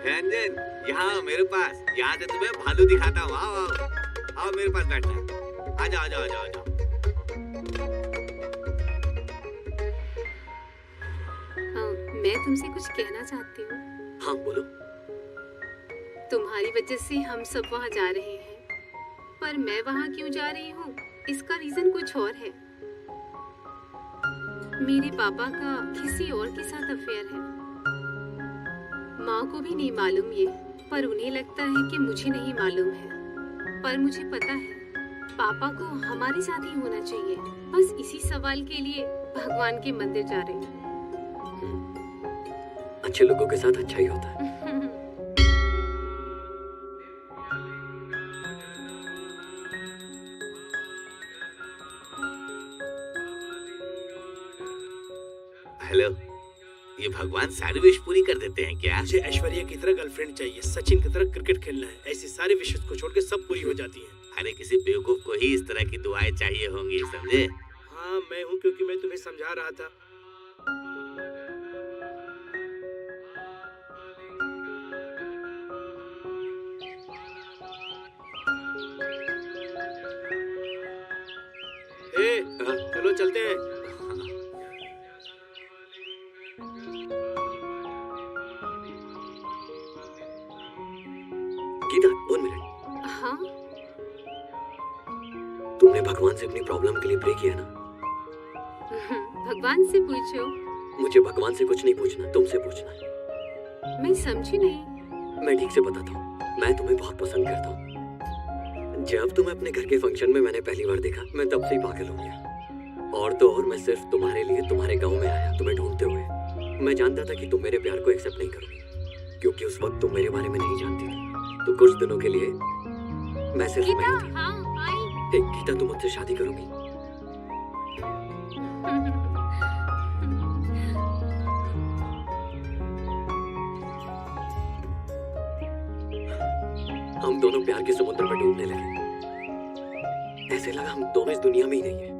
रंजन, यहाँ आओ मेरे पास। यहाँ से तुम्हें भालू दिखाता हूँ। आओ आओ आओ मेरे पास बैठना। आजा आजा आजा आजा। मैं तुमसे कुछ कहना चाहती हूँ। हाँ बोलो। तुम्हारी वजह से हम सब वहाँ जा रहे हैं, पर मैं वहाँ क्यों जा रही हूँ इसका रीजन कुछ और है। मेरे पापा का किसी और के साथ अफेयर है। माँ को भी नहीं मालूम ये, पर उन्हें लगता है कि मुझे नहीं मालूम है। पर मुझे पता है पापा को हमारे साथ ही होना चाहिए। बस इसी सवाल के लिए भगवान के मंदिर जा रहे हैं। अच्छे लोगों के साथ अच्छा ही होता है। हेलो, ये भगवान सारी विश पूरी कर देते हैं क्या? मुझे ऐश्वर्या की तरह गर्लफ्रेंड चाहिए, सचिन की तरह क्रिकेट खेलना है, ऐसी सारी विशेष को छोड़ के सब पूरी हो जाती है। अरे किसी बेवकूफ को ही इस तरह की दुआएं चाहिए होंगी, समझे? हाँ मैं हूँ, क्योंकि मैं तुम्हें समझा रहा था। चलो चलते हैं। गीता, 1 मिनट। हाँ? तुमने भगवान से अपनी प्रॉब्लम के लिए प्रे किया ना? भगवान से पूछो। मुझे भगवान से कुछ नहीं पूछना, तुमसे पूछना है। मैं समझी नहीं। मैं ठीक से बताता हूँ, मैं तुम्हें बहुत पसंद करता हूँ। जब तुम्हें अपने घर के फंक्शन में मैंने पहली बार देखा, मैं तब से ही पागल हो गया। और तो और मैं सिर्फ तुम्हारे लिए तुम्हारे गांव में आया, तुम्हें ढूंढते हुए। मैं जानता था कि तुम मेरे प्यार को एक्सेप्ट नहीं करोगी, क्योंकि उस वक्त तुम मेरे बारे में नहीं जानती थी। तो कुछ दिनों के लिए मैं सिर्फ गीता, वही थी। हाँ आई। गीता, तुम मुझसे शादी करोगी? हम दोनों प्यार के समुद्र में डूबने लगे। ऐसे लगा हम दोनों इस दुनिया में ही नहीं है।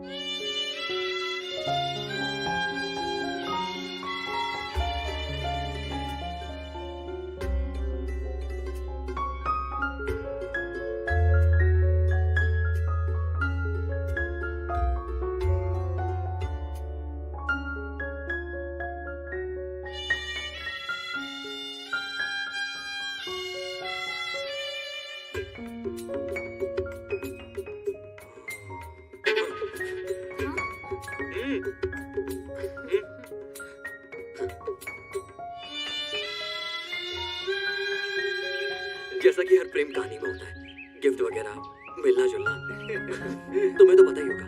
जैसा कि हर प्रेम कहानी में होता है, गिफ्ट वगैरह, मिलना जुलना, तुम्हें तो पता ही होगा।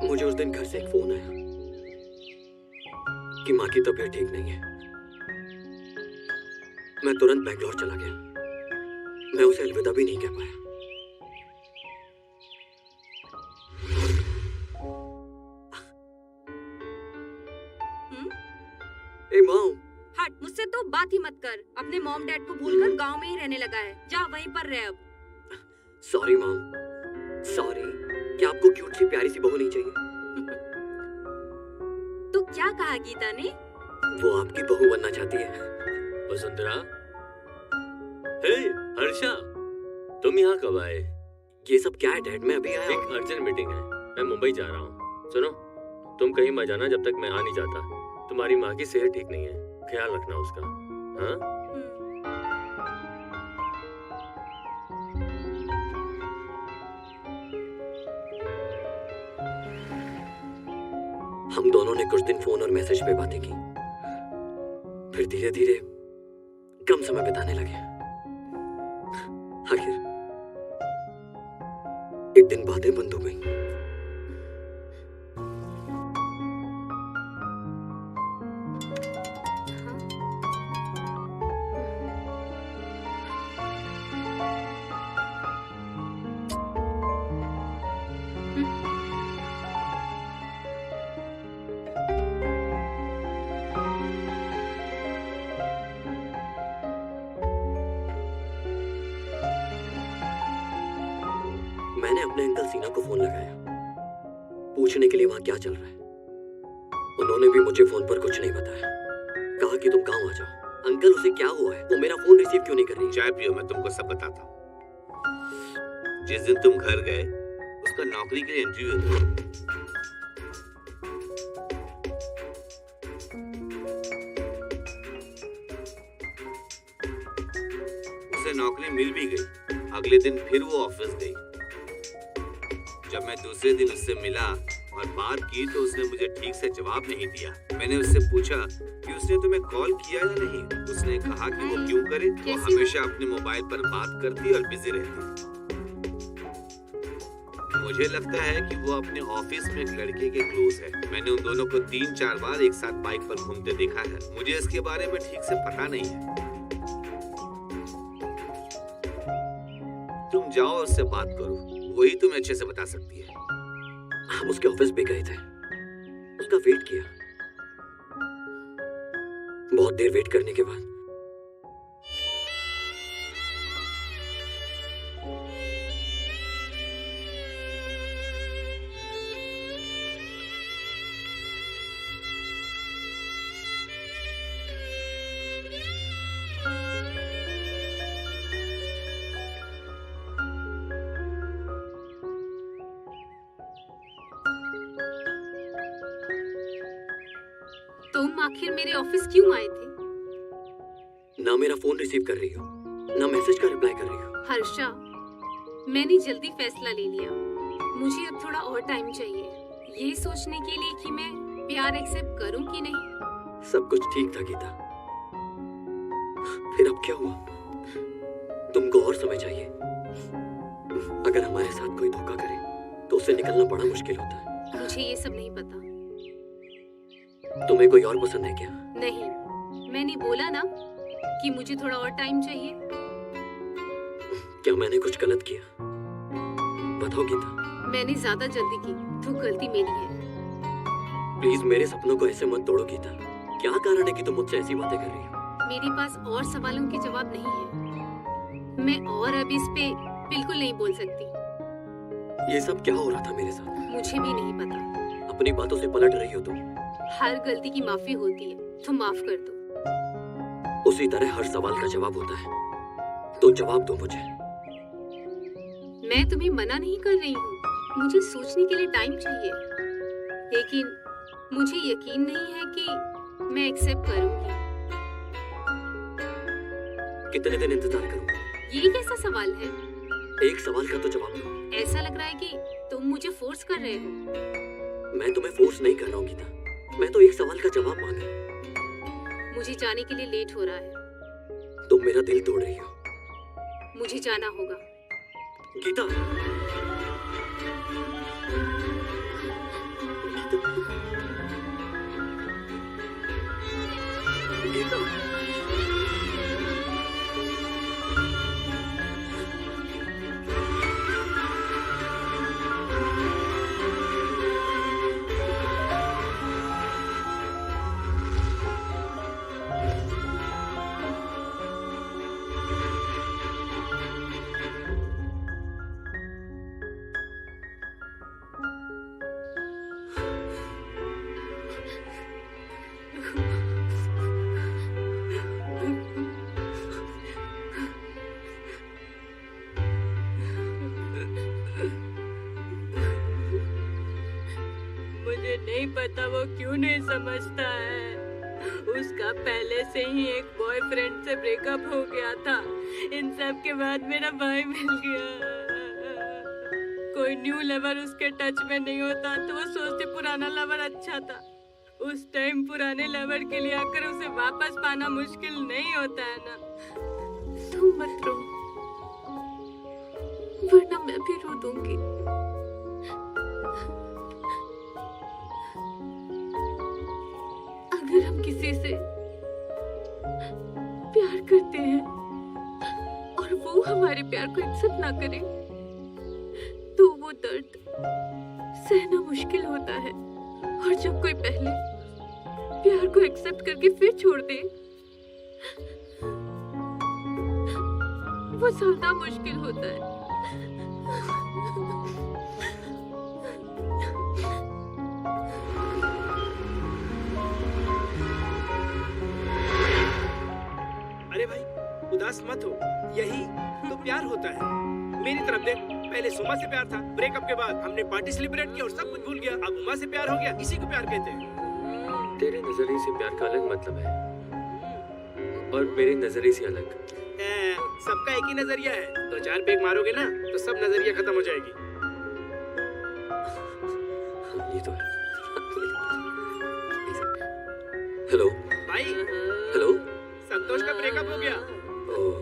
मुझे उस दिन घर से एक फोन आया कि माँ की तबीयत ठीक नहीं है। मैं तुरंत बैंगलोर चला गया। मैं उसे अलविदा भी नहीं कह पाया। ए मॉम, हट, मुझसे तो बात ही मत कर। अपने मॉम डैड को भूलकर गांव में ही रहने लगा है। जा वहीं पर रह अब। Sorry mom, sorry. क्या आपको क्यूट सी प्यारी सी बहू नहीं चाहिए? तो क्या कहा गीता ने? वो आपकी बहू बनना चाहती है। वसुंधरा, हे हर्षा, तुम यहाँ कब आए? ये सब क्या है डैड? मैं अभी आया। एक अर्जेंट मीटिंग है, मैं मुंबई जा रहा हूँ। सुनो, तुम कहीं मत जाना जब तक मैं आ नहीं जाता। तुम्हारी माँ की सेहत ठीक नहीं है, ख्याल रखना उसका। हाँ? हम दोनों ने कुछ दिन फोन और मैसेज पे बातें की, फिर धीरे धीरे कम समय बिताने लगे। आखिर एक दिन बातें बंद हो गई। मैंने अपने अंकल सीना को फोन लगाया, पूछने के लिए वहां क्या चल रहा है। उन्होंने भी मुझे फोन पर कुछ नहीं बताया। कहा कि तुम गांव आ जाओ। अंकल, उसे क्या हुआ है? वो मेरा फोन रिसीव क्यों नहीं कर रही? चाय पियो, मैं तुमको सब बताता हूँ। जिस दिन तुम घर गए, उसका नौकरी के लिए इंटरव्यू था। उसे नौकरी मिल भी गई। अगले दिन फिर वो ऑफिस गई। जब मैं दूसरे दिन उससे मिला और बात की तो उसने मुझे ठीक से जवाब नहीं दिया। मैंने उससे पूछा कि उसने तुम्हें कॉल किया या नहीं। उसने कहा कि वो क्यों करे, वो हमेशा अपने मोबाइल पर बात करती और बिजी रहती। मुझे लगता है कि वो अपने ऑफिस में एक लड़के के क्लोज है। मैंने उन दोनों को 3-4 बार एक साथ बाइक पर घूमते देखा है। मुझे इसके बारे में ठीक से पता नहीं है। तुम जाओ और उससे बात करो, वही तुम्हें अच्छे से बता सकती है। हम उसके ऑफिस भी गए थे, उसका वेट किया। बहुत देर वेट करने के बाद तुम आखिर मेरे ऑफिस क्यों आए थे? ना मेरा फोन रिसीव कर रही हो, ना मैसेज का रिप्लाई कर रही हो। हर्षा, मैंने जल्दी फैसला ले लिया। मुझे अब थोड़ा और टाइम चाहिए, ये सोचने के लिए कि मैं प्यार एक्सेप्ट करूं कि नहीं। सब कुछ ठीक था गीता, फिर अब क्या हुआ? तुमको और समय चाहिए। अगर हमारे साथ कोई धोखा करे तो उससे निकलना बड़ा मुश्किल होता है। मुझे ये सब नहीं पता। तुम्हें कोई और पसंद है क्या? नहीं, मैंने बोला ना कि मुझे थोड़ा और टाइम चाहिए। क्या मैंने कुछ गलत किया? बताओ गीता। मैंने ज्यादा जल्दी की तो गलती मेरी है। प्लीज मेरे सपनों को ऐसे मत तोड़ो गीता। क्या कारण है कि तुम मुझसे ऐसी बातें कर रही हो? मेरे पास और सवालों के जवाब नहीं है। मैं और अब इस पे बिल्कुल नहीं बोल सकती। ये सब क्या हो रहा था मेरे साथ? मुझे भी नहीं पता। अपनी बातों से पलट रही हो तुम। हर गलती की माफी होती है, तो माफ कर दो। उसी तरह हर सवाल का जवाब होता है, तो जवाब दो मुझे। मैं तुम्हें मना नहीं कर रही हूँ, मुझे सोचने के लिए टाइम चाहिए, लेकिन मुझे यकीन नहीं है कि मैं एक्सेप्ट करूँगी। कितने दिन इंतजार करूँ? ये कैसा सवाल है? एक सवाल का तो जवाब दो। ऐसा लग रहा है कि तुम मुझे फोर्स कर रहे हो। मैं तुम्हें फोर्स नहीं कर रहा हूँ गीता, मैं तो एक सवाल का जवाब मांगा। मुझे जाने के लिए लेट हो रहा है। तुम मेरा दिल तोड़ रही हो। मुझे जाना होगा। गीता, गीता, गीता। मुझे नहीं पता वो क्यों नहीं समझता है। उसका पहले से ही एक बॉयफ्रेंड से ब्रेकअप हो गया था। इन सब के बाद मेरा भाई मिल गया। कोई न्यू लवर उसके टच में नहीं होता तो वो सोचते पुराना लवर अच्छा था। उस टाइम पुराने लवर के लिए आकर उसे वापस पाना मुश्किल नहीं होता है ना। तुम मत रो, वरना मैं भी रो दूंगी। अगर हम किसी से प्यार करते हैं और वो हमारे प्यार को एक्सेप्ट ना करे तो वो दर्द सहना मुश्किल होता है। और जब कोई पहले प्यार को एक्सेप्ट करके फिर छोड़ दे, वो ज्यादा मुश्किल होता है। अरे भाई उदास मत हो, यही तो प्यार होता है। मेरी तरफ देख, पहले सुमा से प्यार था, ब्रेकअप के बाद हमने पार्टी सेलिब्रेट की और सब कुछ भूल गया। अब उमा से प्यार हो गया, इसी को प्यार कहते हैं। तेरे नजरिए से प्यार का अलग मतलब है और मेरे नजरिए से अलग। सबका एक ही नजरिया है। 2-4 पेग मारोगे ना तो सब नजरिया खत्म हो जाएगी। ये तो हेलो भाई, हेलो। संतोष का ब्रेकअप हो गया। ओह,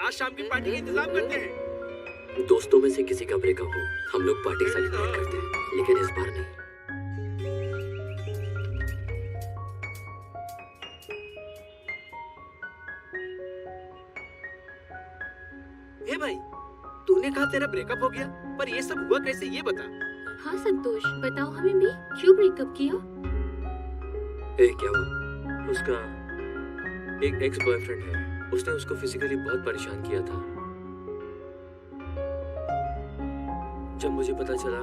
आज शाम की पार्टी का इंतजाम करते हैं। दोस्तों में से किसी का ब्रेकअप हो हम लोग पार्टी सेलिब्रेट करते हैं, लेकिन इस बार नहीं। हे भाई, तूने कहा तेरा ब्रेकअप हो गया, पर ये सब हुआ कैसे ये बता। हाँ संतोष, बताओ हमें भी, क्यों ब्रेकअप किया? क्या हुआ? उसका एक एक्स बॉयफ्रेंड है, उसने उसको फिजिकली बहुत परेशान किया था। जब मुझे पता चला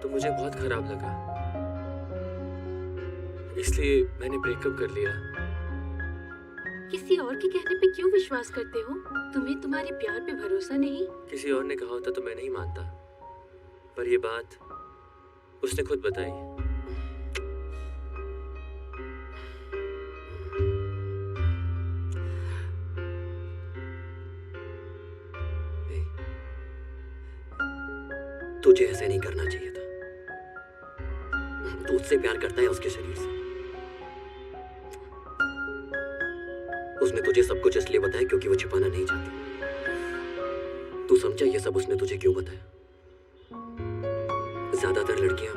तो मुझे बहुत खराब लगा, इसलिए मैंने ब्रेकअप कर लिया। किसी और के कहने पे क्यों विश्वास करते हो? तुम्हें तुम्हारे प्यार पे भरोसा नहीं? किसी और ने कहा होता तो मैं नहीं मानता, पर ये बात उसने खुद बताई। तुझे ऐसे नहीं करना चाहिए था। तू उससे प्यार करता है, उसके शरीर से। उसने तुझे सब कुछ इसलिए बताया क्योंकि वो छिपाना नहीं चाहती। तू समझा ये सब उसने तुझे क्यों बताया? ज्यादातर लड़कियां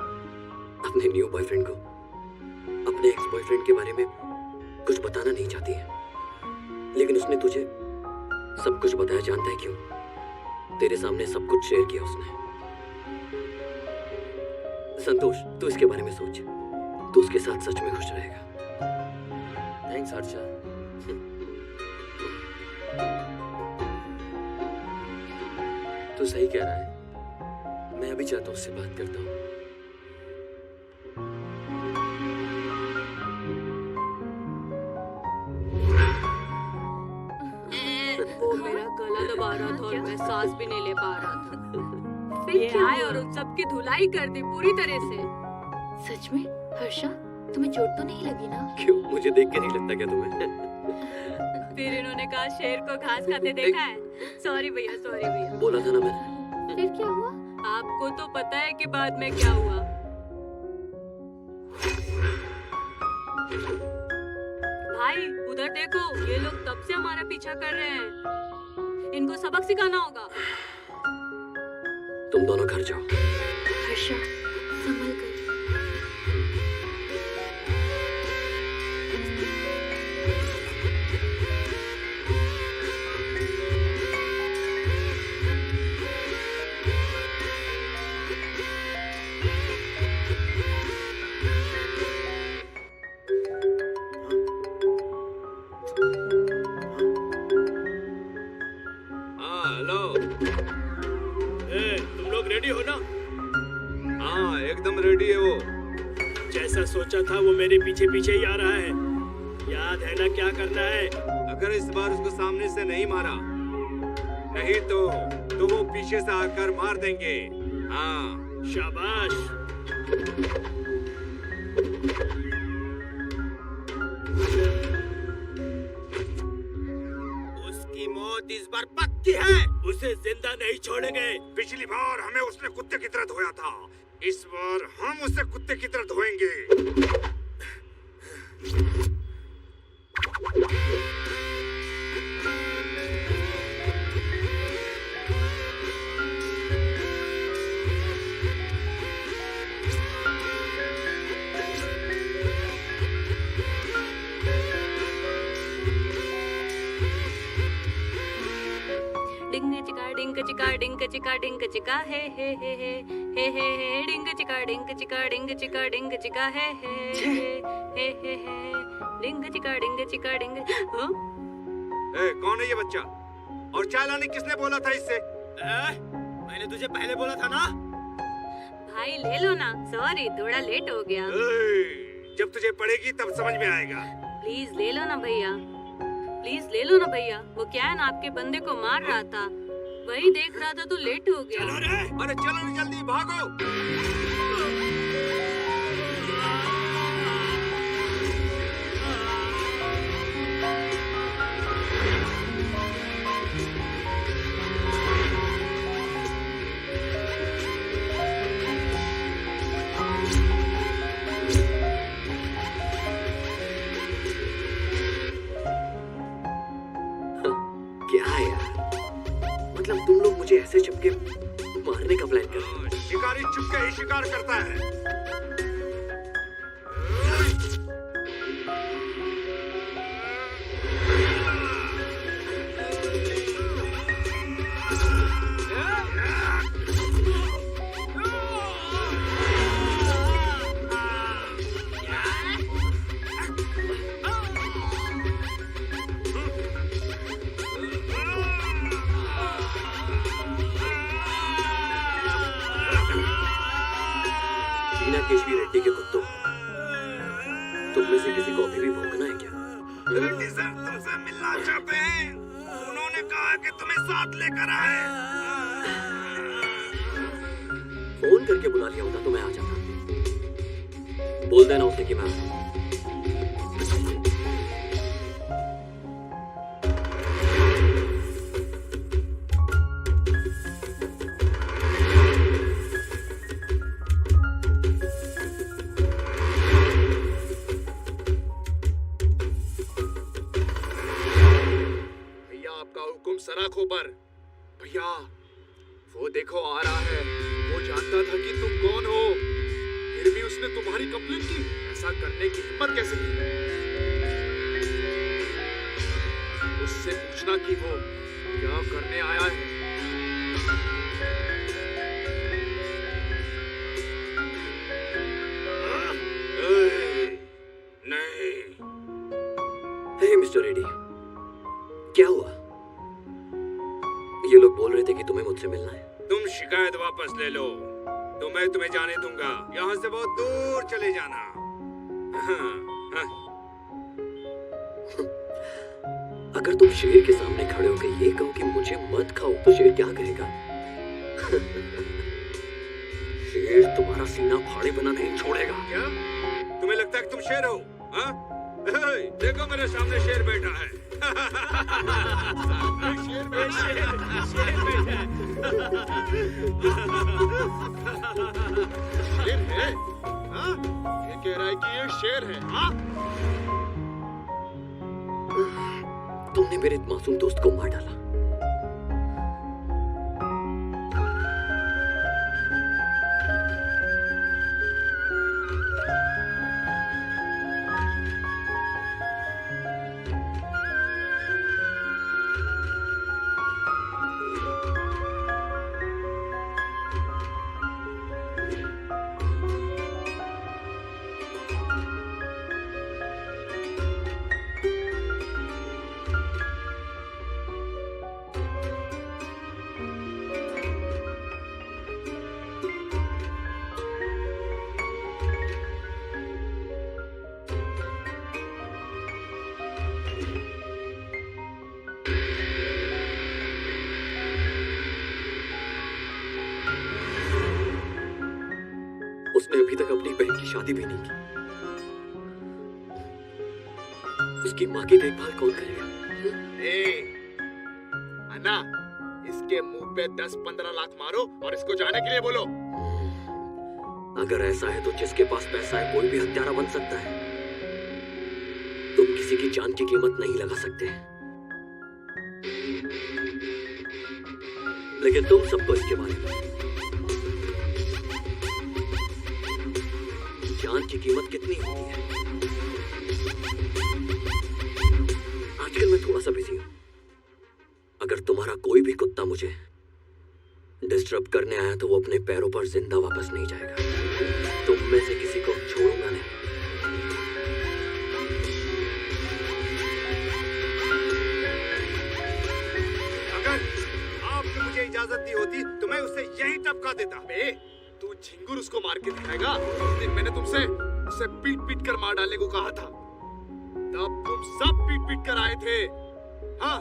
अपने न्यू बॉयफ्रेंड को अपने एक्स बॉयफ्रेंड के बारे में कुछ बताना नहीं चाहती है, लेकिन उसने तुझे सब कुछ बताया। जानता है क्यों? तेरे सामने सब कुछ शेयर किया उसने। संतोष, तू इसके बारे में सोच। तू उसके साथ सच में खुश रहेगा। थैंक्स हर्षा। तू सही कह रहा है, मैं अभी चाहता हूँ उससे बात करता हूँ। वो मेरा गला दबा रहा था और मैं सांस भी नहीं ले पा रहा था। फिर ये क्या आए हुआ? और उन सबकी धुलाई कर दी पूरी तरह से। सच में? हर्षा, तुम्हें चोट तो नहीं लगी ना? क्यों? मुझे देख के नहीं लगता क्या तुम्हें? फिर इन्होंने कहा शेर को घास खाते देखा है। सॉरी भैया, सॉरी भैया। बोला था ना मैंने। फिर क्या हुआ? आपको तो पता है कि बाद में क्या हुआ। भाई उधर देखो, ये लोग तब से हमारा पीछा कर रहे हैं। इनको सबक सिखाना होगा। तुम दोनों घर जाओ। हर्षा, संभल कर। हेलो। तुम लोग रेडी हो ना? हाँ, एकदम रेडी है वो। जैसा सोचा था वो मेरे पीछे पीछे ही आ रहा है। याद है ना क्या करना है? अगर इस बार उसको सामने से नहीं मारा, नहीं तो वो पीछे से आकर मार देंगे। हाँ, शाबाश। उसकी मौत इस बार पक्की है। उसे जिंदा नहीं छोड़ेंगे। पिछली बार हमें उसने कुत्ते की तरह धोया था, इस बार हम उसे कुत्ते की तरह धोएंगे। डिंग चिका डिंग चिका डिंग चिका हे हे हे हे हे हे हे डिंग चिका डिंग चिका डिंग चिका डिंग चिका हे हे हे हे हे डिंग चिका डिंग चिका डिंग। हाँ? कौन है ये बच्चा? और चाय लाने किसने बोला था इससे? मैंने तुझे पहले बोला था ना। भाई ले लो ना। सॉरी, थोड़ा लेट हो गया। जब तुझे पड़ेगी तब समझ में आएगा। प्लीज ले लो ना भैया, प्लीज ले लो ना भैया। वो क्या है ना, आपके बंदे को मार रहा था, वही देख रहा था तो लेट हो गया। अरे चलो ना, जल्दी भागो। क्या है यार, मतलब तुम लोग मारने का प्लान कर। शिकारी चुपके ही शिकार करता है। केशवी रेड्डी के कुत्तों, तुम में से किसी को अभी भी भौंकना है क्या? रेड्डी सर तुमसे मिलना चाहते हैं। उन्होंने कहा कि तुम्हें साथ लेकर आए। फोन करके बुला लिया होता तो मैं आ जाता। बोल देना उसे कि मैं आ रहा हूं। सराखों पर भैया, वो देखो आ रहा है। वो जानता था कि तुम कौन हो, फिर भी उसने तुम्हारी कंप्लेंट की। ऐसा करने की हिम्मत कैसे की? उससे पूछना कि वो क्या करने आया है। नहीं। हे मिस्टर रेड्डी, क्या हुआ? ये लोग बोल रहे थे कि तुम्हें मुझसे मिलना है। तुम शिकायत वापस ले लो तो मैं तुम्हें जाने दूंगा। यहाँ से बहुत दूर चले जाना। अगर तुम शेर के सामने खड़े होकर ये कहो कि मुझे मत खाओ तो शेर क्या कहेगा? शेर तुम्हारा सीना फाड़े बना नहीं छोड़ेगा। क्या तुम्हें लगता है कि तुम शेर हो? हाँ? देखो मेरे सामने शेर बैठा है। शेर बैठा है। शेर है? हाँ? ये कह रहा है कि ये शेर है। हाँ? तुमने मेरे मासूम दोस्त को मार डाला। उसने अभी तक अपनी बहन की शादी भी नहीं की। उसकी माँ की देखभाल कौन करेगा? अन्ना, इसके मुंह पे 10-15 लाख मारो और इसको जाने के लिए बोलो। अगर ऐसा है तो जिसके पास पैसा है कोई भी हत्यारा बन सकता है। तुम किसी की जान की कीमत नहीं लगा सकते, लेकिन तुम सबको इसके बारे में जान की कीमत कितनी होती है? आजकल मैं थोड़ा सा बिजी हूं। अगर तुम्हारा कोई भी कुत्ता मुझे डिस्टर्ब करने आया तो वो अपने पैरों पर जिंदा वापस नहीं जाएगा। तुम में से किसी को छोड़ूंगा नहीं। अगर आपने मुझे इजाजत दी होती तो मैं उसे यहीं टपका देता। तू झिंगुर उसको मार के दिखाएगा। उस दिन मैंने तुमसे उसे पीट पीट कर मार डालने को कहा था, तब तुम सब पीट पीट कर आए थे। हाँ,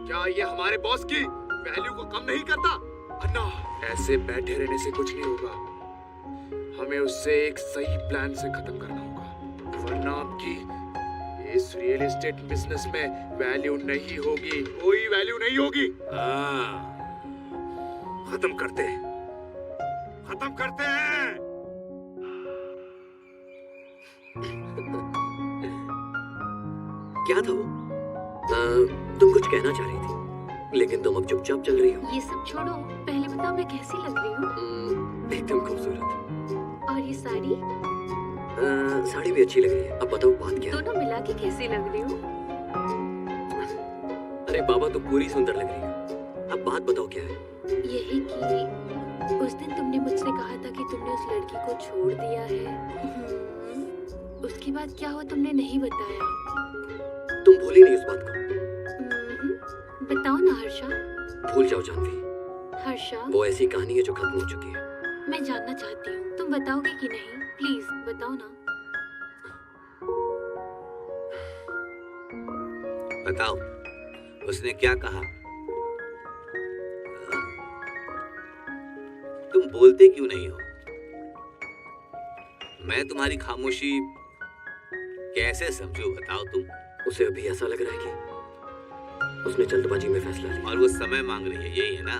क्या ये हमारे बॉस की वैल्यू को कम नहीं करता? अन्ना, ऐसे बैठे रहने से कुछ नहीं होगा। हमें उससे एक सही प्लान से खत्म करना होगा, वरना आपकी इस रियल एस्टेट बिजनेस में वैल्यू नहीं होगी। कोई वैल्यू नहीं होगी। खत्म करते हैं, खत्म करते हैं। क्या था वो? तुम कुछ कहना चाह रही थी? लेकिन तुम अब चुपचाप चल रही हो। ये सब छोड़ो, पहले बताओ मैं कैसी लग रही हूँ? एकदम खूबसूरत। और ये साड़ी? साड़ी भी अच्छी लग रही है। अब बताओ बात क्या है? दोनों मिला के कैसी लग रही हूँ? अरे बाबा, तो पूरी सुंदर लग रही है। अब बात बताओ क्या है? यही कि उस दिन तुमने मुझसे कहा था कि तुमने उस लड़की को छोड़ दिया है। उसके बाद क्या हुआ तुमने नहीं बताया। तुम भूली नहीं उस बात को? बताओ ना हर्षा। भूल जाओ जानवी। हर्षा, वो ऐसी कहानी है जो खत्म हो चुकी है। मैं जानना चाहती हूँ, तुम बताओगे कि नहीं? प्लीज बताओ ना। बताओ, उसने क्या कहा? तुम बोलते क्यों नहीं हो? मैं तुम्हारी खामोशी कैसे समझूं, बताओ तुम। उसे अभी ऐसा लग रहा है कि उसने जल्दबाजी में फैसला लिया। और वो समय मांग रही है, यही है ना?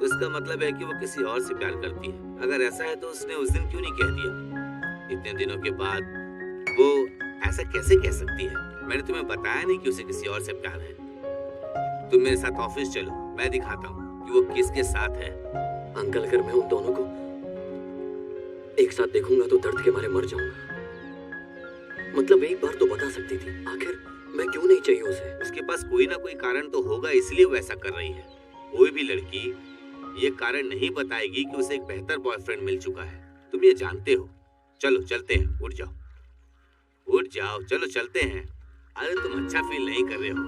तो इसका मतलब है कि वो किसी और से प्यार करती है। अगर ऐसा है तो उसने उस दिन क्यों नहीं कह दिया? इतने दिनों के बाद वो ऐसा कैसे कह सकती है? मैंने तुम्हें बताया नहीं कि उसे किसी और से प्यार है। तुम मेरे साथ ऑफिस चलो, मैं दिखाता हूँ कि वो किसके साथ है। अंकल, अगर मैं उन दोनों को एक साथ देखूंगा तो दर्द के मारे मर जाऊंगा। मतलब एक बार तो बता सकती थी। आखिर मैं क्यों नहीं चाहिए उसे? उसके पास कोई ना कोई कारण तो होगा, इसलिए वो ऐसा कर रही है। कोई भी लड़की ये कारण नहीं बताएगी कि उसे एक बेहतर बॉयफ्रेंड मिल चुका है। तुम ये जानते हो। चलो चलते हैं, उठ जाओ, उठ जाओ, चलो चलते हैं। अरे तुम अच्छा फील नहीं कर रहे हो,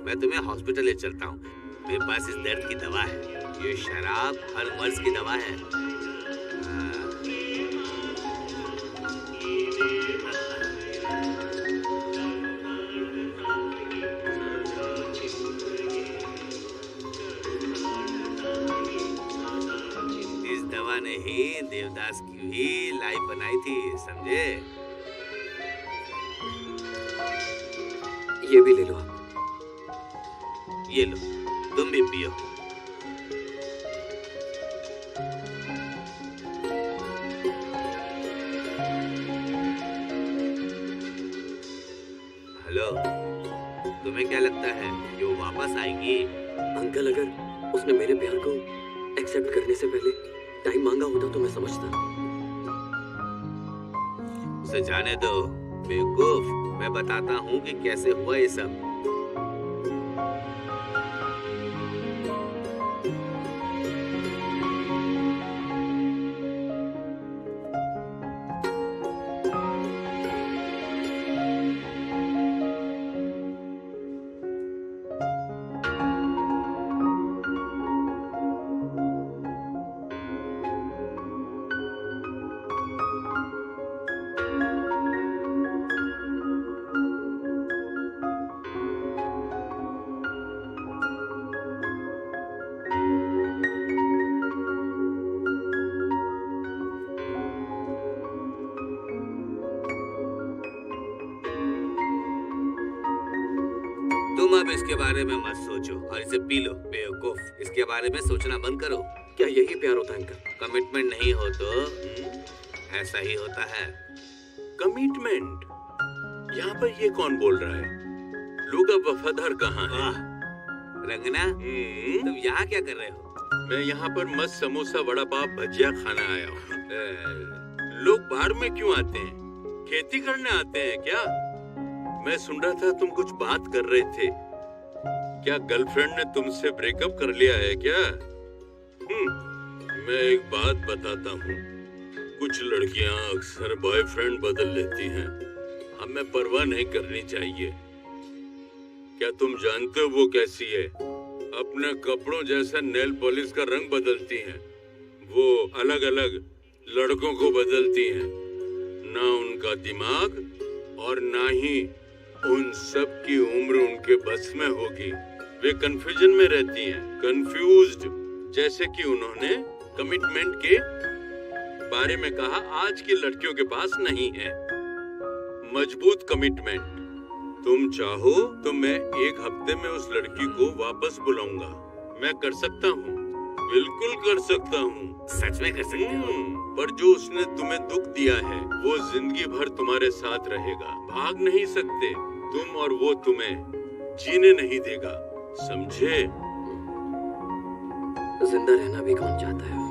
मैं तुम्हें हॉस्पिटल ले चलता हूँ। मेरे पास इस दर्द की दवा है। ये शराब हर मर्ज की दवा है। इस दवा ने ही देवदास की भी लाइफ बनाई थी, समझे? ये भी ले लो आप। ये लो, तुम भी पियो। हेलो, तुम्हें क्या लगता है कि वो वापस आएगी? अंकल, अगर उसने मेरे प्यार को एक्सेप्ट करने से पहले टाइम मांगा होता तो मैं समझता। उसे जाने दो बेवकूफ, मैं बताता हूँ कि कैसे हुआ ये सब। तुम अब इसके बारे में मत सोचो और इसे पी लो बेवकूफ। इसके बारे में सोचना बंद करो। क्या यही प्यार होता है अंकल? कमिटमेंट नहीं हो तो ऐसा ही होता है। कमिटमेंट? यहाँ पर ये कौन बोल रहा है? लोग अब वफादार कहाँ हैं? रंगना, तुम यहाँ क्या कर रहे हो? मैं यहाँ पर मस्त समोसा, वड़ा पाव, भजिया खाना आया हूँ। लोग बाहर में क्यों आते हैं? खेती करने आते हैं क्या? मैं सुन रहा था तुम कुछ बात कर रहे थे। क्या गर्लफ्रेंड ने तुमसे ब्रेकअप कर लिया है क्या? मैं एक बात बताता हूँ, कुछ लड़कियाँ अक्सर बॉयफ्रेंड बदल लेती हैं। हमें परवाह नहीं करनी चाहिए। क्या तुम जानते हो वो कैसी है? अपने कपड़ों जैसा नेल पॉलिश का रंग बदलती हैं। वो अलग अलग लड़कों को बदलती हैं। ना उनका दिमाग और ना ही उन सब की उम्र उनके बस में होगी। वे कंफ्यूजन में रहती हैं, कंफ्यूज्ड। जैसे कि उन्होंने कमिटमेंट के बारे में कहा, आज की लड़कियों के पास नहीं है मजबूत कमिटमेंट। तुम चाहो तो मैं एक हफ्ते में उस लड़की को वापस बुलाऊंगा। मैं कर सकता हूँ, बिल्कुल कर सकता हूँ। सच में कर सकते हो? पर जो उसने तुम्हें दुख दिया है वो जिंदगी भर तुम्हारे साथ रहेगा। भाग नहीं सकते तुम और वो तुम्हें जीने नहीं देगा, समझे? जिंदा रहना भी कौन चाहता है?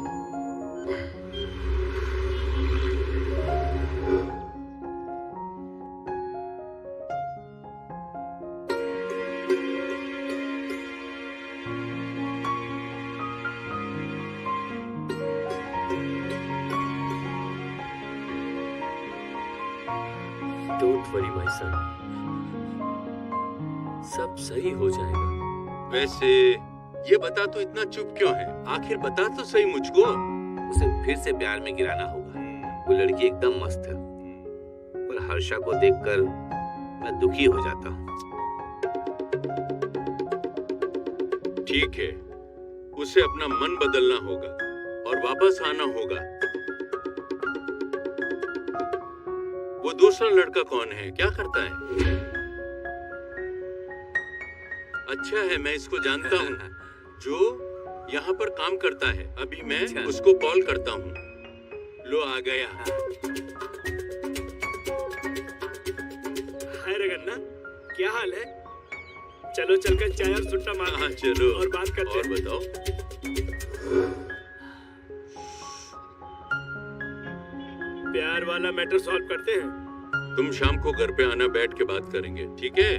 डोंट वरी माय सन, सब सही हो जाएगा। वैसे ये बता, तू इतना चुप क्यों है? आखिर बता तो सही मुझको। उसे फिर से प्यार में गिराना होगा। वो लड़की एकदम मस्त है, पर हर्षा को देखकर मैं दुखी हो जाता हूँ। ठीक है, उसे अपना मन बदलना होगा और वापस आना होगा। वो दूसरा लड़का कौन है, क्या करता है? अच्छा है, मैं इसको जानता हूँ, जो यहाँ पर काम करता है। अभी मैं उसको कॉल करता हूँ। लो आ गया। हाय रगन्ना, क्या हाल है? चलो चलकर चाय और सुट्टा मारते हैं। चलो और बात करते और हैं। बताओ। प्यार वाला मैटर सॉल्व करते हैं। तुम शाम को घर पे आना, बैठ के बात करेंगे, ठीक है?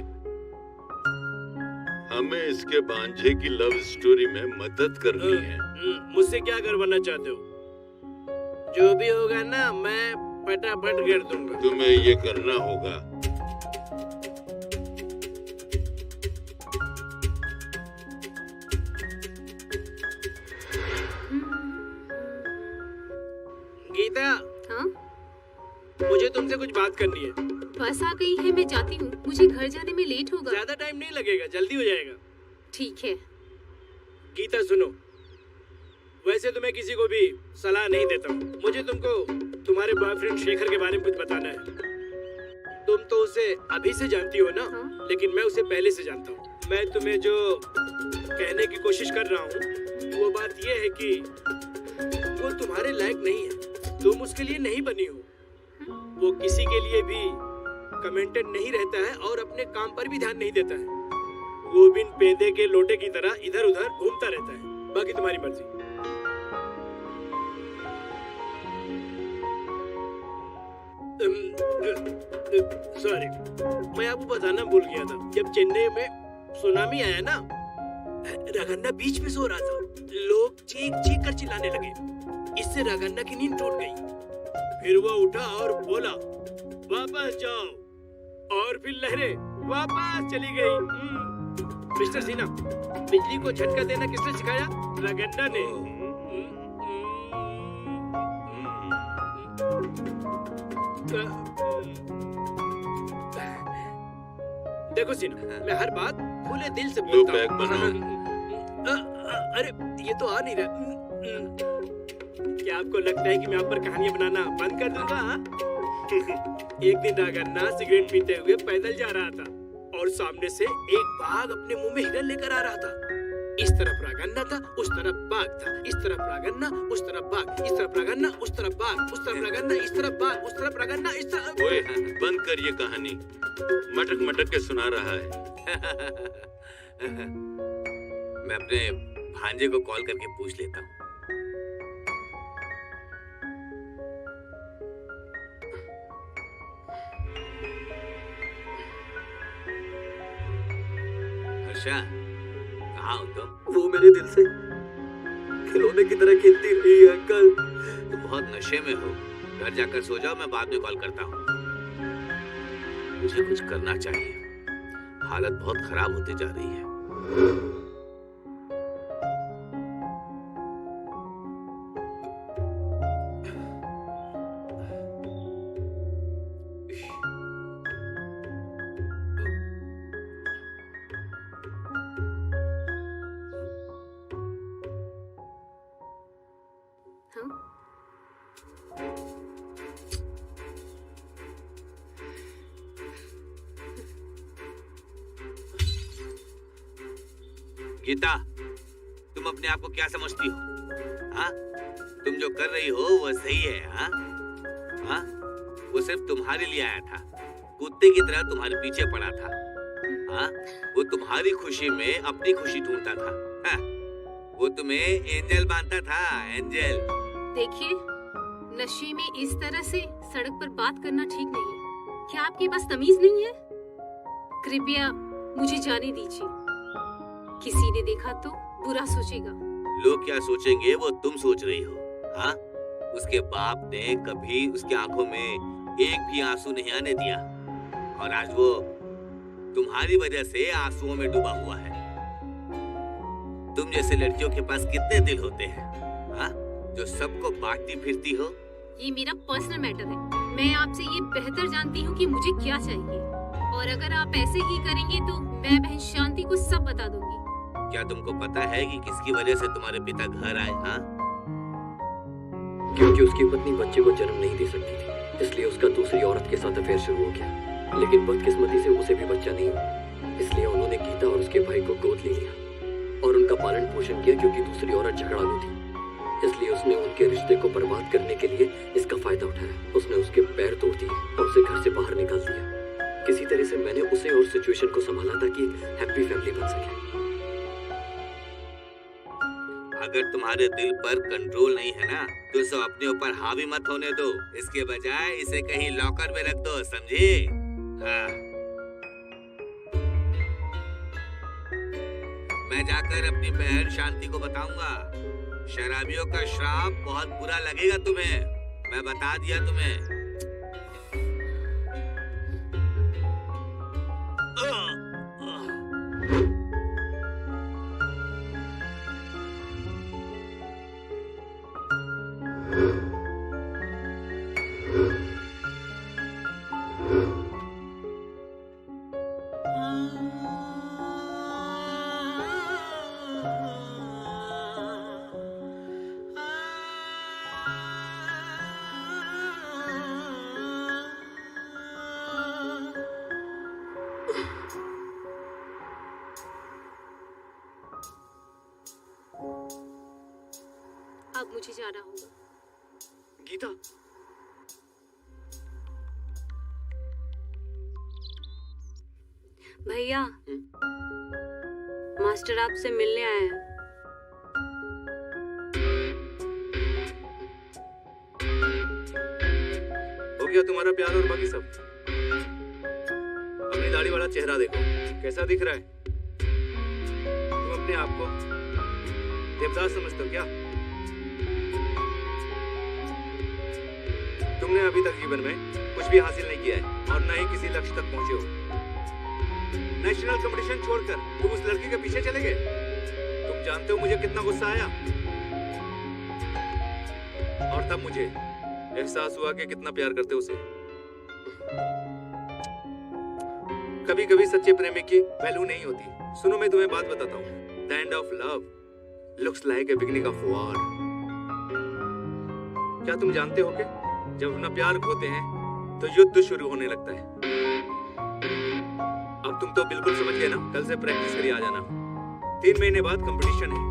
हमें इसके भांजे की लव स्टोरी में मदद करनी है। मुझसे क्या करवाना चाहते हो? जो भी होगा ना, मैं फटाफट कर दूंगा। तुम्हें ये करना होगा। गीता, हाँ? मुझे तुमसे कुछ बात करनी है। बस आ गई है, मैं जाती हूँ। मुझे घर जाने में लेट होगा। ज्यादा टाइम नहीं लगेगा, जल्दी हो जाएगा। ठीक है। गीता सुनो, वैसे तो मैं किसी को भी सलाह नहीं देता हूँ। मुझे तुमको तुम्हारे बॉयफ्रेंड शेखर के बारे में कुछ बताना है। तुम तो उसे अभी से जानती हो ना? हाँ? लेकिन मैं उसे पहले से जानता हूँ। मैं तुम्हें जो कहने की कोशिश कर रहा हूँ वो बात ये है कि वो तुम्हारे लायक नहीं है। तुम उसके लिए नहीं बनी हो। वो किसी के लिए भी कमेंटेड नहीं रहता है और अपने काम पर भी ध्यान नहीं देता है। वो बिन पेदे के लोटे की तरह इधर उधर घूमता रहता है। बाकी तुम्हारी मर्जी। सॉरी, मैं आपको बताना भूल गया था। जब चेन्नई में सुनामी आया ना, रगन्ना बीच में सो रहा था। लोग चीख चीख कर चिल्लाने लगे। इससे रगन्ना की नींद टूट गई। फिर वो उठा और बोला, वापस जाओ। और फिर लहरें वापस चली गई। मिस्टर सिन्हा, बिजली को झटका देना किसने सिखाया? रगन्ना ने। देखो सिन्हा, मैं हर बात खुले दिल से बोलता हूँ। बैग बनाओ। अरे ये तो आ नहीं रहा। क्या आपको लगता है कि मैं आप पर कहानियां बनाना बंद कर दूंगा? एक दिन रगन्ना सिगरेट पीते हुए पैदल जा रहा था और सामने से एक बाघ अपने मुंह में हिरन लेकर आ रहा था। इस तरफ रगन्ना था, उस तरफ बाघ था। इस तरफ रगन्ना, उस तरफ बाघ। इस तरफ रगन्ना, उस तरफ बाघ। उस तरफ रगन्ना, इस तरफ बाघ। उस तरफ रगन्ना, इस तरफ। ओए, बंद कर ये कहानी। मटक मटक के सुना रहा है। मैं अपने भांजे को कॉल करके पूछ लेता हूँ। हर्षा, कहाँ हो तुम? वो मेरे दिल से खिलौने की तरह खेलती रही है अंकल। तुम बहुत नशे में हो। घर जाकर सो जाओ, मैं बाद में कॉल करता हूँ। मुझे कुछ करना चाहिए। हालत बहुत खराब होती जा रही है। गीता, तुम अपने आप को क्या समझती हो? हाँ? तुम जो कर रही हो वो सही है? हाँ? हाँ? वो सिर्फ तुम्हारे लिए आया था, कुत्ते की तरह तुम्हारे पीछे पड़ा था। हाँ? वो तुम्हारी खुशी में अपनी खुशी ढूंढता था। हाँ? वो तुम्हें एंजल मानता था, एंजल। देखिए, नशे में इस तरह से सड़क पर बात करना ठीक नहीं। क्या आपके पास तमीज नहीं है? कृपया मुझे जाने दीजिए। किसी ने देखा तो बुरा सोचेगा। लोग क्या सोचेंगे वो तुम सोच रही हो? हाँ, उसके बाप ने कभी उसकी आंखों में एक भी आंसू नहीं आने दिया, और आज वो तुम्हारी वजह से आंसुओं में डूबा हुआ है। तुम जैसे लड़कियों के पास कितने दिल होते हैं, हाँ, जो सबको बांटती फिरती हो। ये मेरा पर्सनल मैटर है। मैं आपसे ये बेहतर जानती हूँ कि मुझे क्या चाहिए, और अगर आप ऐसे ही करेंगे तो मैं बहन शांति को सब बता दूंगी। क्या तुमको पता है कि किसकी वजह से तुम्हारे पिता घर आए? हाँ, क्योंकि उसकी पत्नी बच्चे को जन्म नहीं दे सकती थी, इसलिए उसका दूसरी औरत के साथ अफेयर शुरू हो गया। लेकिन बदकिस्मती से उसे भी बच्चा नहीं हुआ, इसलिए उन्होंने गीता और उसके भाई को गोद ले लिया और उनका पालन पोषण किया। क्योंकि दूसरी औरत झगड़ालू थी, इसलिए उसने उनके रिश्ते को बर्बाद करने के लिए इसका फायदा उठाया। उसने उसके पैर तोड़ दिए और उसे घर से बाहर निकाल दिया। किसी तरह से मैंने उसे और सिचुएशन को संभाला ताकि एक हैप्पी फैमिली बन सके। अगर तुम्हारे दिल पर कंट्रोल नहीं है ना, तो इसे अपने ऊपर हावी मत होने दो। इसके बजाय इसे कहीं लॉकर में रख दो, समझे? हाँ। मैं जाकर अपनी बहन शांति को बताऊंगा। शराबियों का श्राप बहुत बुरा लगेगा तुम्हें, मैं बता दिया तुम्हें। अब मुझे जाना होगा। गीता, भैया, मास्टर आपसे मिलने आया है। हो गया तुम्हारा प्यार और बाकी सब? अपनी दाढ़ी वाला चेहरा देखो, कैसा दिख रहा है? तुम अपने आप को देवदास समझते हो क्या? तुमने अभी तक जीवन में कुछ भी हासिल नहीं किया है और न ही किसी लक्ष्य तक पहुंचे हो। नेशनल कंपटीशन छोड़कर तुम उस लड़की के पीछे चले गए। तुम जानते हो मुझे कितना गुस्सा आया, और तब मुझे एहसास हुआ कि कितना प्यार करते उसे। कभी कभी सच्चे प्रेमी की वैल्यू नहीं होती। सुनो, मैं तुम्हें बात बताता हूँ। The end of love looks like a beginning of war. क्या तुम जानते हो कि जब अपना प्यार खोते हैं तो युद्ध शुरू होने लगता है। अब तुम तो बिल्कुल समझ गए ना। कल से प्रैक्टिस करिए आ जाना। 3 महीने बाद कंपटीशन है।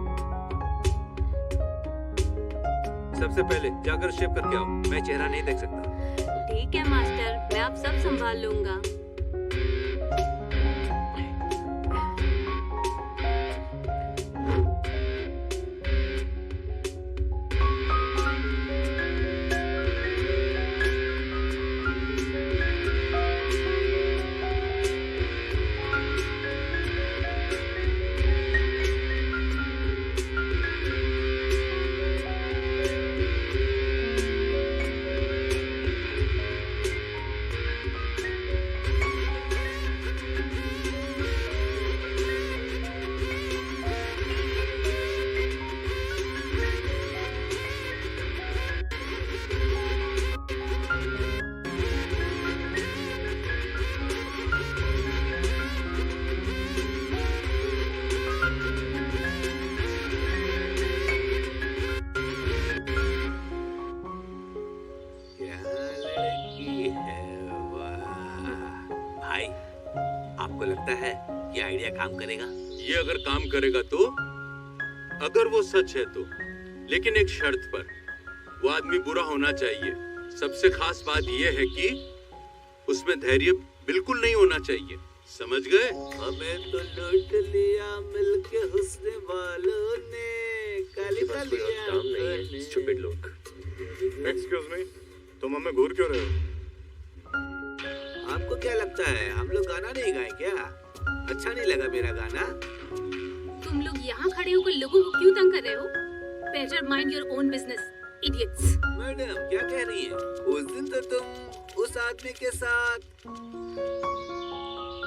सबसे पहले जाकर शेव करके आओ, मैं चेहरा नहीं देख सकता। ठीक है मास्टर, मैं आप सब संभाल लूंगा। आपको लगता है ये आइडिया काम करेगा? ये अगर काम करेगा तो, अगर वो सच है तो, लेकिन एक शर्त पर। वो आदमी बुरा होना चाहिए। सबसे खास बात ये है कि उसमें धैर्य बिल्कुल नहीं होना चाहिए। समझ गए? हमें तो लूट लिया मिलके हुस्न वालों ने। इनके पास कोई और काम नहीं है, स्टूपिड लोग। एक्सक्यूज मी, तुम हमें घूर क्यों रहे हो? आपको क्या लगता है हम लोग गाना नहीं गाए क्या? अच्छा नहीं लगा मेरा गाना? तुम लोग यहाँ खड़े होकर लोगों को क्यों तंग कर रहे हो? Better mind your own business, idiots. Madam क्या कह रही है? उस दिन तो तुम उस आदमी के साथ।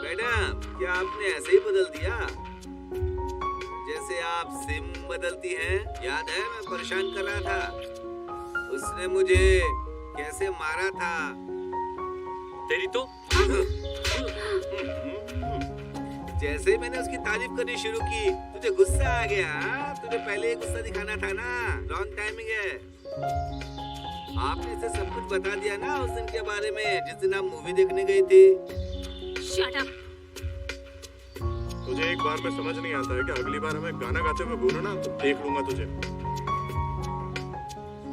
मैडम क्या आपने ऐसे ही बदल दिया जैसे आप सिम बदलती हैं? याद है मैं परेशान कर रहा था, उसने मुझे कैसे मारा था। तेरी तो जैसे ही मैंने उसकी तारीफ करनी शुरू की तुझे गुस्सा आ गया। तुझे पहले ही गुस्सा दिखाना था ना, रॉन्ग टाइमिंग है। आपने इसे सब कुछ बता दिया ना उस दिन के बारे में जिस दिन आप मूवी देखने गए थे। Shut up. तुझे एक बार में समझ नहीं आता है कि अगली बार हमें गाना गाते हुए बोलो ना तो देख लूंगा तुझे।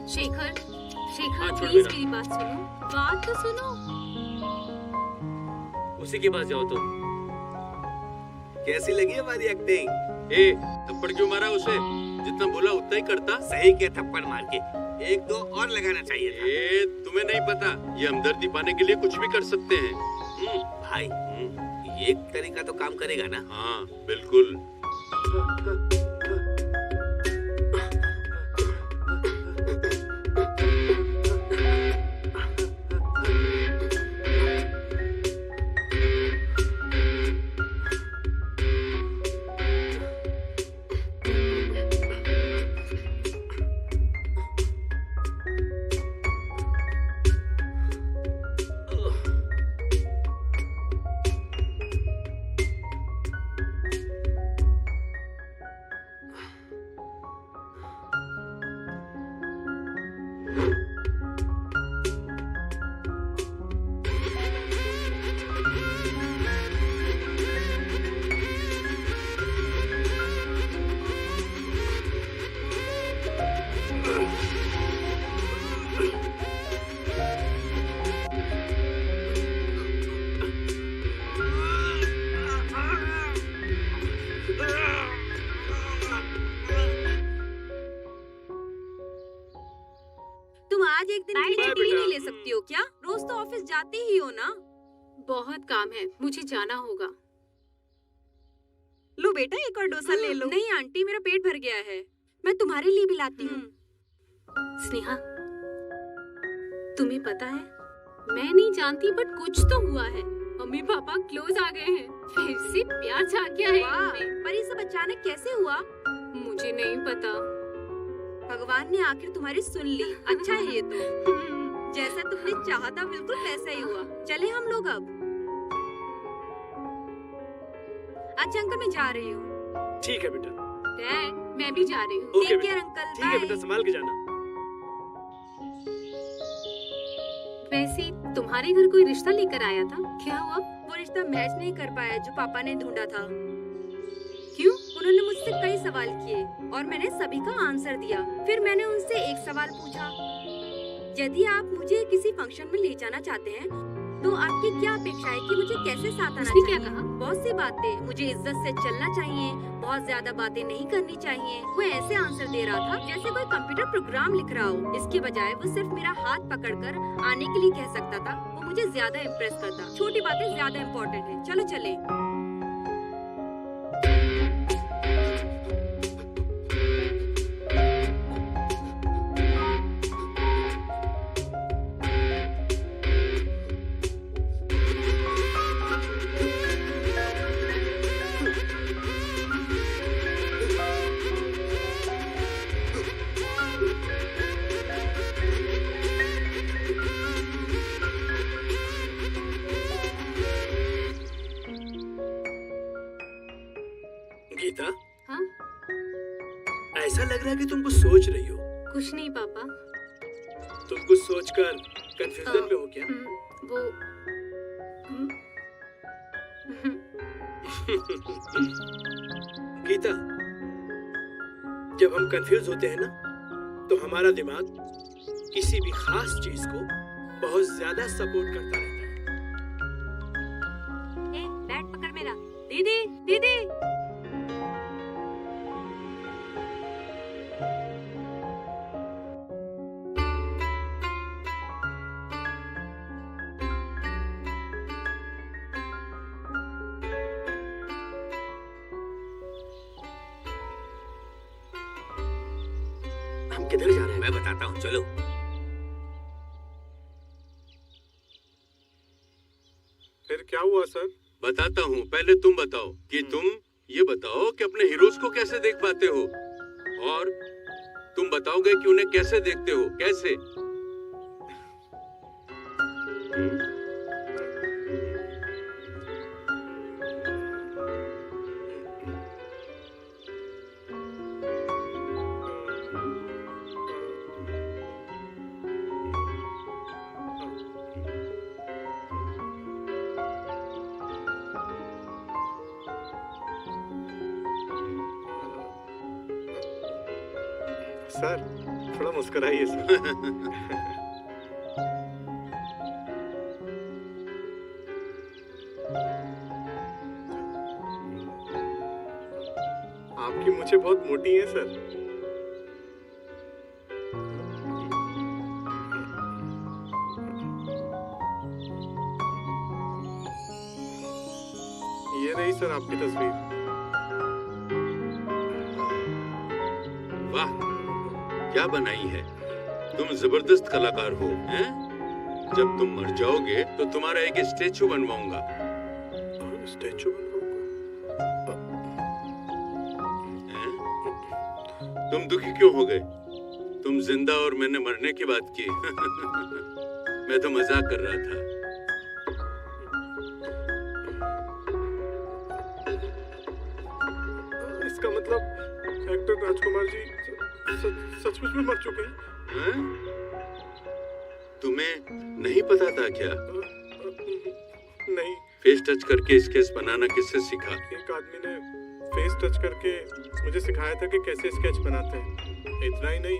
शेखर, शेखर हाँ, छोड़ प्लीज मेरा। मेरी बात सुनो, बात तो सुनो। उसी के पास जाओ तुम। कैसी लगी हमारी एक्टिंग? ए, थप्पड़ क्यों मारा उसे? जितना बोला उतना ही करता। सही के थप्पड़ मार के एक दो और लगाना चाहिए था। ए, तुम्हें नहीं पता ये हमदर्दी पाने के लिए कुछ भी कर सकते हैं। भाई ये तरीका तो काम करेगा ना? हाँ बिल्कुल। तुम आज एक दिन के लिए बाय छुट्टी बेटा। नहीं ले सकती हो क्या? रोज तो ऑफिस जाती ही हो ना। बहुत काम है, मुझे जाना होगा। लो बेटा एक और डोसा ले लो। नहीं आंटी मेरा पेट भर गया है, मैं तुम्हारे लिए भी लाती हूँ। स्नेहा, तुम्हें पता है मैं नहीं जानती बट कुछ तो हुआ है। मम्मी पापा क्लोज आ गए हैं, फिर से प्यार जाग गया है इनमें। पर ये सब अचानक कैसे हुआ? मुझे नहीं पता। भगवान ने आखिर तुम्हारी सुन ली। अच्छा है ये तो। जैसा तुमने चाहा था बिल्कुल वैसा ही हुआ। चले हम लोग अब। अच्छा अंकल मैं जा रही हूँ। ठीक है बेटा। डैड मैं भी जा रही हूँ। ओके टेक बेटा। केयर अंकल, ठीक है बेटा, संभाल के जाना। वैसे तुम्हारे घर कोई रिश्ता लेकर आया था, क्या हुआ? वो रिश्ता मैच नहीं कर पाया जो पापा ने ढूंढा था। क्यों? उन्होंने मुझसे कई सवाल किए और मैंने सभी का आंसर दिया। फिर मैंने उनसे एक सवाल पूछा, यदि आप मुझे किसी फंक्शन में ले जाना चाहते हैं तो आपकी क्या अपेक्षा है कि मुझे कैसे साथ आना उसने चाहिए? क्या कहा? बहुत सी बातें, मुझे इज्जत से चलना चाहिए, बहुत ज्यादा बातें नहीं करनी चाहिए। वो ऐसे आंसर दे रहा था जैसे कोई कंप्यूटर प्रोग्राम लिख रहा हो। इसके बजाय वो सिर्फ मेरा हाथ पकड़कर आने के लिए कह सकता था। वो मुझे ज्यादा इम्प्रेस करता। छोटी बातें ज्यादा इम्पोर्टेंट है। चलो चले। गीता, हाँ? ऐसा लग रहा है कि तुम कुछ सोच रही हो। कुछ नहीं पापा। तुम कुछ सोचकर कंफ्यूजन में हो क्या? वो गीता, जब हम कंफ्यूज होते हैं ना तो हमारा दिमाग किसी भी खास चीज को बहुत ज्यादा सपोर्ट करता रहता है। ए, बैट पकड़ मेरा। दीदी, दीदी। किधर जा रहे हैं? मैं बताता हूँ, चलो। फिर क्या हुआ सर? बताता हूँ, पहले तुम बताओ कि तुम ये बताओ कि अपने हीरोज को कैसे देख पाते हो, और तुम बताओगे कि उन्हें कैसे देखते हो, कैसे? सर थोड़ा मुस्कुराइए सर। आपकी मूंछें बहुत मोटी हैं सर। ये रही सर आपकी तस्वीर। वाह, क्या बनाई है! तुम जबरदस्त कलाकार हो, हैं? जब तुम मर जाओगे तो तुम्हारा एक स्टैचू बनवाऊंगा। स्टैचू हैं? तुम दुखी क्यों हो गए? तुम जिंदा और मैंने मरने की बात की। मैं तो मजाक कर रहा था। इसका मतलब एक्टर राजकुमार जी सचमुच में मर चुके हैं? हैं? तुम्हें नहीं पता था क्या? नहीं। फेस टच करके स्केच बनाना किससे सीखा? एक आदमी ने फेस टच करके मुझे सिखाया था कि कैसे स्केच बनाते हैं। इतना ही नहीं,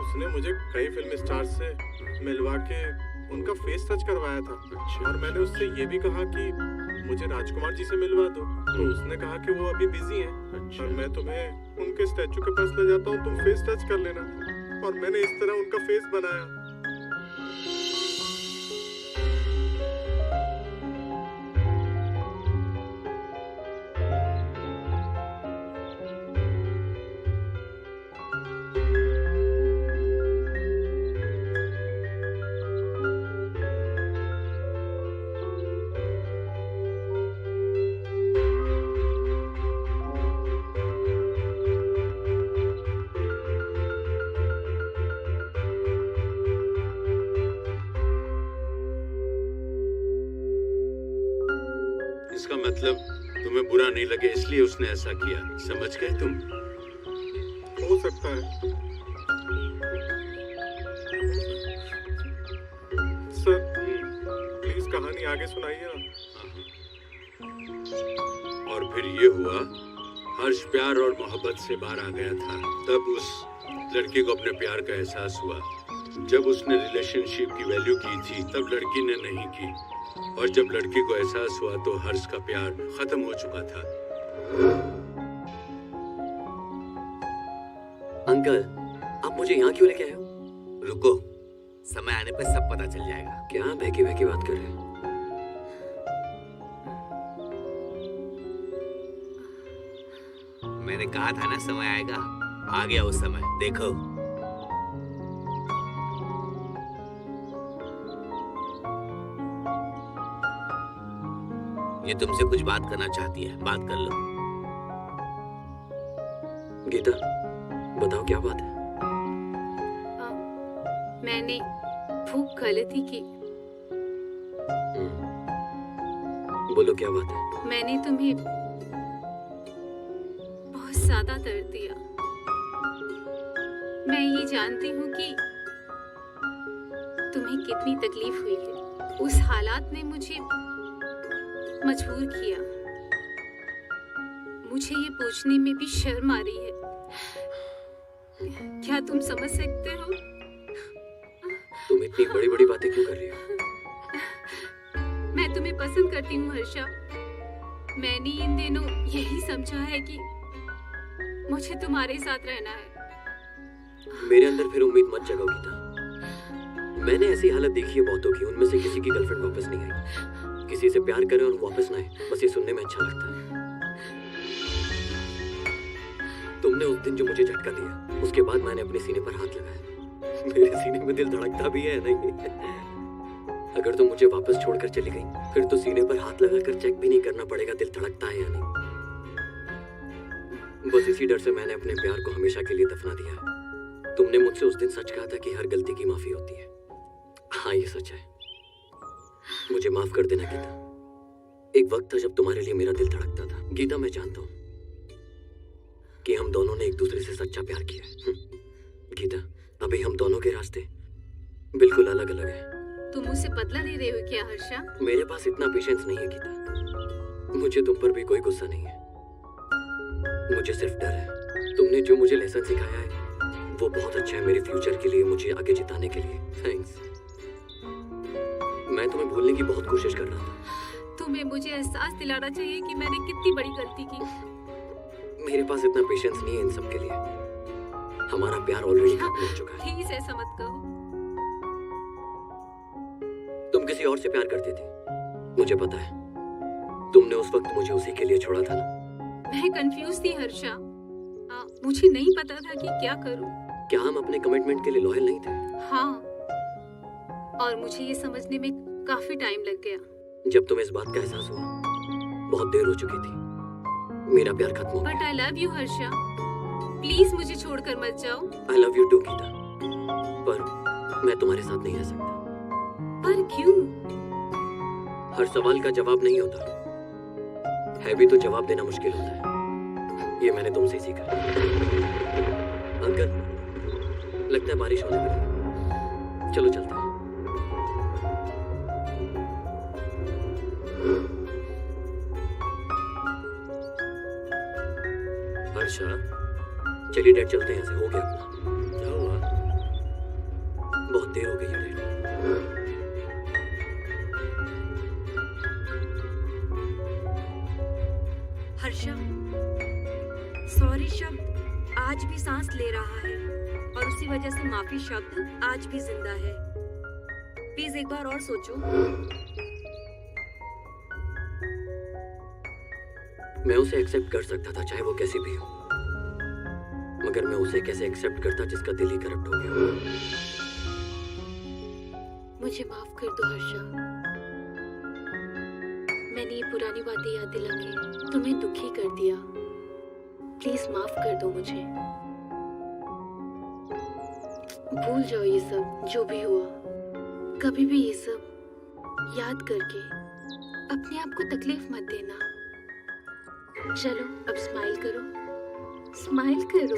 उसने मुझे कई फिल्म स्टार से मिलवा के उनका फेस टच करवाया था। और मैंने उससे ये भी कहा कि मुझे राजकुमार जी से मिलवा दो, तो उसने कहा कि वो अभी बिजी हैं। और मैं तुम्हें उनके स्टैचू के पास ले जाता हूँ, तुम फेस टच कर लेना। और मैंने इस तरह उनका फेस बनाया। इसका मतलब तुम्हें बुरा नहीं लगे इसलिए उसने ऐसा किया, समझ गए तुम? हो सकता है सर, प्लीज कहानी आगे सुनाइए ना। और फिर ये हुआ, हर्ष प्यार और मोहब्बत से बाहर आ गया था। तब उस लड़की को अपने प्यार का एहसास हुआ। जब उसने रिलेशनशिप की वैल्यू की थी तब लड़की ने नहीं की, और जब लड़की को एहसास हुआ तो हर्ष का प्यार खत्म हो चुका था। अंकल, आप मुझे यहाँ क्यों लेके आए हो? रुको, समय आने पे सब पता चल जाएगा। क्या बहकी बहकी बात कर रहे हैं? मैंने कहा था ना समय आएगा, आ गया वो समय, देखो। ये तुमसे कुछ बात करना चाहती है, बात कर लो। गीता, बताओ क्या बात है? मैंने भूख गलती की। बोलो क्या बात है? मैंने तुम्हें बहुत ज्यादा दर्द दिया। मैं ये जानती हूँ कि तुम्हें कितनी तकलीफ हुई है। उस हालात ने मुझे मजबूर किया। मुझे ये पूछने में भी शर्म आ रही है। क्या तुम समझ सकते हो? तुम इतनी बड़ी बड़ी बातें क्यों कर रही हो? मैं तुम्हें पसंद करती हूँ हर्षा। मैंने इन दिनों यही समझा है कि मुझे तुम्हारे साथ रहना है। मेरे अंदर फिर उम्मीद मत जगाओ गीता। मैंने ऐसी हालत देखी है बहुतों की, उनमें से किसी की गर्लफ्रेंड वापस नहीं आई। किसी से प्यार करे और वापस ना आए, बस ये सुनने में अच्छा लगता है। तुमने उस दिन जो मुझे झटका दिया, उसके बाद मैंने अपने सीने पर हाथ लगाया। मेरे सीने में दिल धड़कता भी है नहीं? अगर तुम मुझे वापस छोड़कर चली गई, फिर तो सीने पर हाथ लगाकर चेक भी नहीं करना पड़ेगा दिल धड़कता है या नहीं। बस इसी डर से मैंने अपने प्यार को हमेशा के लिए दफना दिया है। तुमने मुझसे उस दिन सच कहा था कि हर गलती की माफी होती है। हाँ, ये सच है। मुझे माफ कर देना गीता। एक वक्त था जब तुम्हारे लिए मेरा दिल धड़कता था। गीता, मैं जानता हूँ कि हम दोनों ने एक दूसरे से सच्चा प्यार किया है। गीता, अभी हम दोनों के रास्ते बिल्कुल अलग अलग हैं। तुम मुझसे बदला ले रहे हो क्या हर्षा? मेरे पास इतना पेशेंस नहीं है गीता। मुझे तुम पर भी कोई गुस्सा नहीं है, मुझे सिर्फ डर है। तुमने जो मुझे लेसन सिखाया है वो बहुत अच्छा है मेरे फ्यूचर के लिए, मुझे आगे जिताने के लिए। थैंक्स। मैं तुम्हें भूलने की बहुत कोशिश कर रहा था। तुम्हें मुझे एहसास दिलाना चाहिए कि मैंने कितनी बड़ी गलती की। मेरे पास इतना पेशेंस नहीं है इन सब के लिए। हमारा प्यार ऑलरेडी खत्म हो चुका है। प्लीज ऐसा मत कहो। तुम किसी और से प्यार करती थी, मुझे पता है। तुमने उस वक्त मुझे उसी के लिए छोड़ा था ना। मैं कंफ्यूज थी हर्षा। मुझे नहीं पता था कि क्या करूं। क्या हम अपने कमिटमेंट के लिए लॉयल नहीं थे? हाँ, और मुझे ये समझने में काफी टाइम लग गया। जब तुम्हें इस बात का एहसास हुआ, बहुत देर हो चुकी थी। मेरा प्यार खत्म हो गया। But I love you Harsha, please मुझे छोड़कर मत जाओ। I love you too Geeta, पर मैं तुम्हारे साथ नहीं रह सकता। पर क्यों? हर सवाल का जवाब नहीं होता है भी तो जवाब देना मुश्किल होता है। ये मैंने तुमसे सीखा। अंकल, लगता है बारिश होने वाली है। चलो चलते हैं। हर्षा, चलिए डैड, चलते हैं। यहाँ से हो गया अपना। क्या हुआ? बहुत देर हो गई है डैड। हर्षा, सॉरी शब्द आज भी सांस ले रहा है और उसी वजह से माफी शब्द आज भी जिंदा है। प्लीज एक बार और सोचो। मैं उसे एक्सेप्ट कर सकता था, चाहे वो कैसी भी हो, मगर मैं उसे कैसे एक्सेप्ट करता जिसका दिल ही करप्ट हो गया। मुझे माफ कर दो हर्षा। मैंने ये पुरानी बातें याद दिला के तुम्हें दुखी कर दिया। प्लीज माफ कर दो मुझे। भूल जाओ ये सब जो भी हुआ। कभी भी ये सब याद करके अपने आप को तकलीफ मत देना। चलो अब स्माइल करो, स्माइल करो।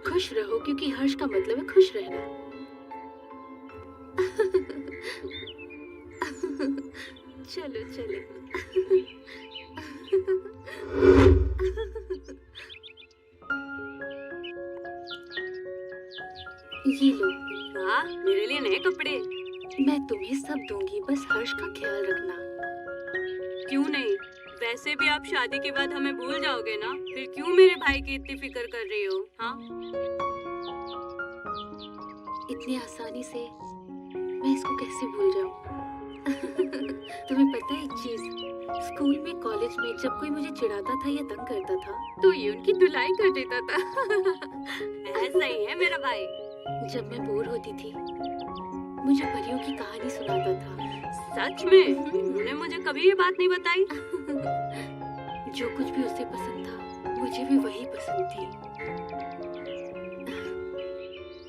खुश रहो, क्योंकि हर्ष का मतलब है खुश रहना। चलो चलो। ये लो। वाह, मेरे लिए नए कपड़े। मैं तुम्हें सब दूंगी, बस हर्ष का ख्याल रखना। क्यों नहीं? वैसे भी आप शादी के बाद हमें भूल जाओगे ना, फिर क्यों मेरे भाई की इतनी फिक्र कर रही हो? हाँ, इतनी आसानी से मैं इसको कैसे भूल जाऊं? तुम्हें पता है एक चीज, स्कूल में, कॉलेज में जब कोई मुझे चिढ़ाता था या तंग करता था तो ये उनकी धुलाई कर देता था। ऐसा ही है मेरा भाई। जब मैं बोर होती थी मुझे परियों की कहानी सुनाता था। सच में? उन्होंने मुझे कभी ये बात नहीं बताई। जो कुछ भी उसे पसंद था मुझे भी वही पसंद थी।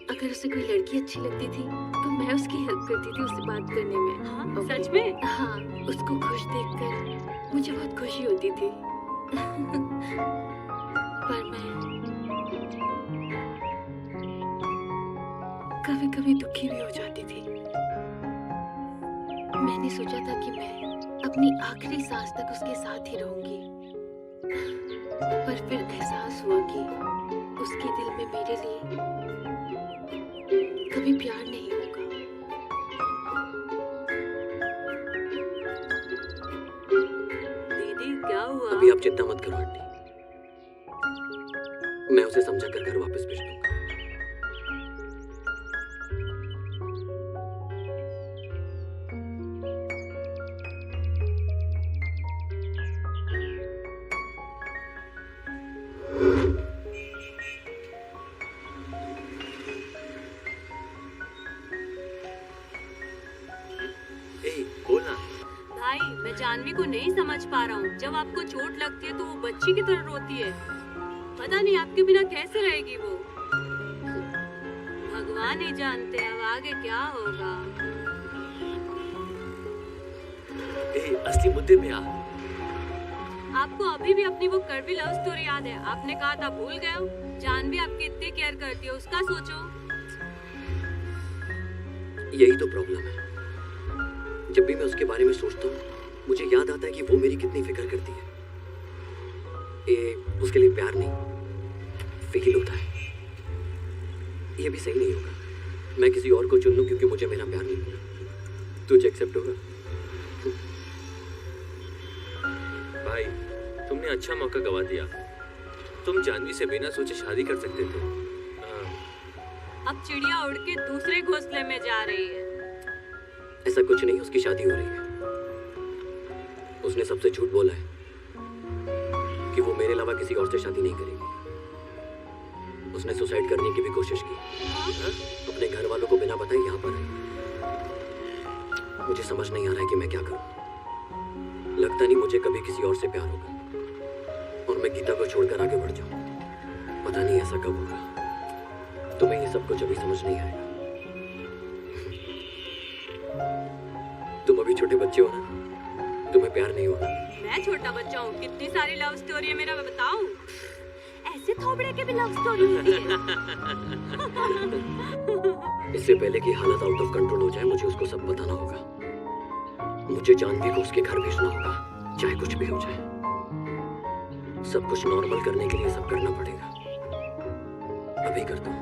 अगर उसे कोई लड़की अच्छी लगती थी तो मैं उसकी हेल्प करती थी उससे बात करने में। हाँ, सच में? हाँ, उसको खुश देखकर मुझे बहुत खुशी होती थी। पर मैं कभी कभी दुखी भी हो जाती थी। मैंने सोचा था कि मैं अपनी आखिरी सांस तक उसके साथ ही रहूंगी, पर फिर एहसास हुआ कि उसके दिल में मेरे लिए कभी प्यार नहीं होगा। दीदी क्या हुआ? अभी आप चिंता मत करो आंटी, मैं उसे समझा कर घर वापस भेज दूंगा। मैं जानवी को नहीं समझ पा रहा हूँ। जब आपको चोट लगती है तो वो बच्ची की तरह रोती है। पता नहीं आपके बिना कैसे रहेगी वो। भगवान ही जानते अब आगे क्या होगा। असली मुद्दे में आ। आपको अभी भी अपनी वो कड़वी लव स्टोरी याद है? आपने कहा था भूल गए हो। जानवी आपकी इतनी केयर करती है, उसका सोचो। यही तो प्रॉब्लम है। जब भी मैं उसके बारे में सोचता हूँ मुझे याद आता है कि वो मेरी कितनी फिक्र करती है। ये उसके लिए प्यार नहीं फील होता है। ये भी सही नहीं होगा मैं किसी और को चुन लूं क्योंकि मुझे मेरा प्यार नहीं मिला। तुझे एक्सेप्ट होगा? भाई तुमने अच्छा मौका गवा दिया। तुम जानवी से बिना सोचे शादी कर सकते थे। अब चिड़िया उड़ के दूसरे घोंसले में जा रही है। ऐसा कुछ नहीं, उसकी शादी हो रही है। उसने सबसे झूठ बोला है कि वो मेरे अलावा किसी और से शादी नहीं करेगी। उसने सुसाइड करने की भी कोशिश की। अपने घर वालों को बिना बताए यहाँ पर आई। मुझे समझ नहीं आ रहा है कि मैं क्या करूं। लगता नहीं मुझे कभी किसी और से प्यार होगा और मैं गीता को छोड़कर आगे बढ़ जाऊं। पता नहीं ऐसा कब होगा। तुम्हें ये सब कुछ अभी समझ नहीं आएगा। तुम अभी छोटे बच्चे हो ना, तुम्हें प्यार नहीं होगा। मैं छोटा बच्चा हूँ? कितनी सारी लव स्टोरी है मेरा, मैं बताऊं? ऐसे थोबड़े के भी लव स्टोरी होती है। इससे पहले कि हालत आउट ऑफ कंट्रोल हो जाए मुझे उसको सब बताना होगा। मुझे जानवी को उसके घर भेजना होगा, चाहे कुछ भी हो जाए। सब कुछ नॉर्मल करने के लिए सब करना पड़ेगा। अभी करता हूँ।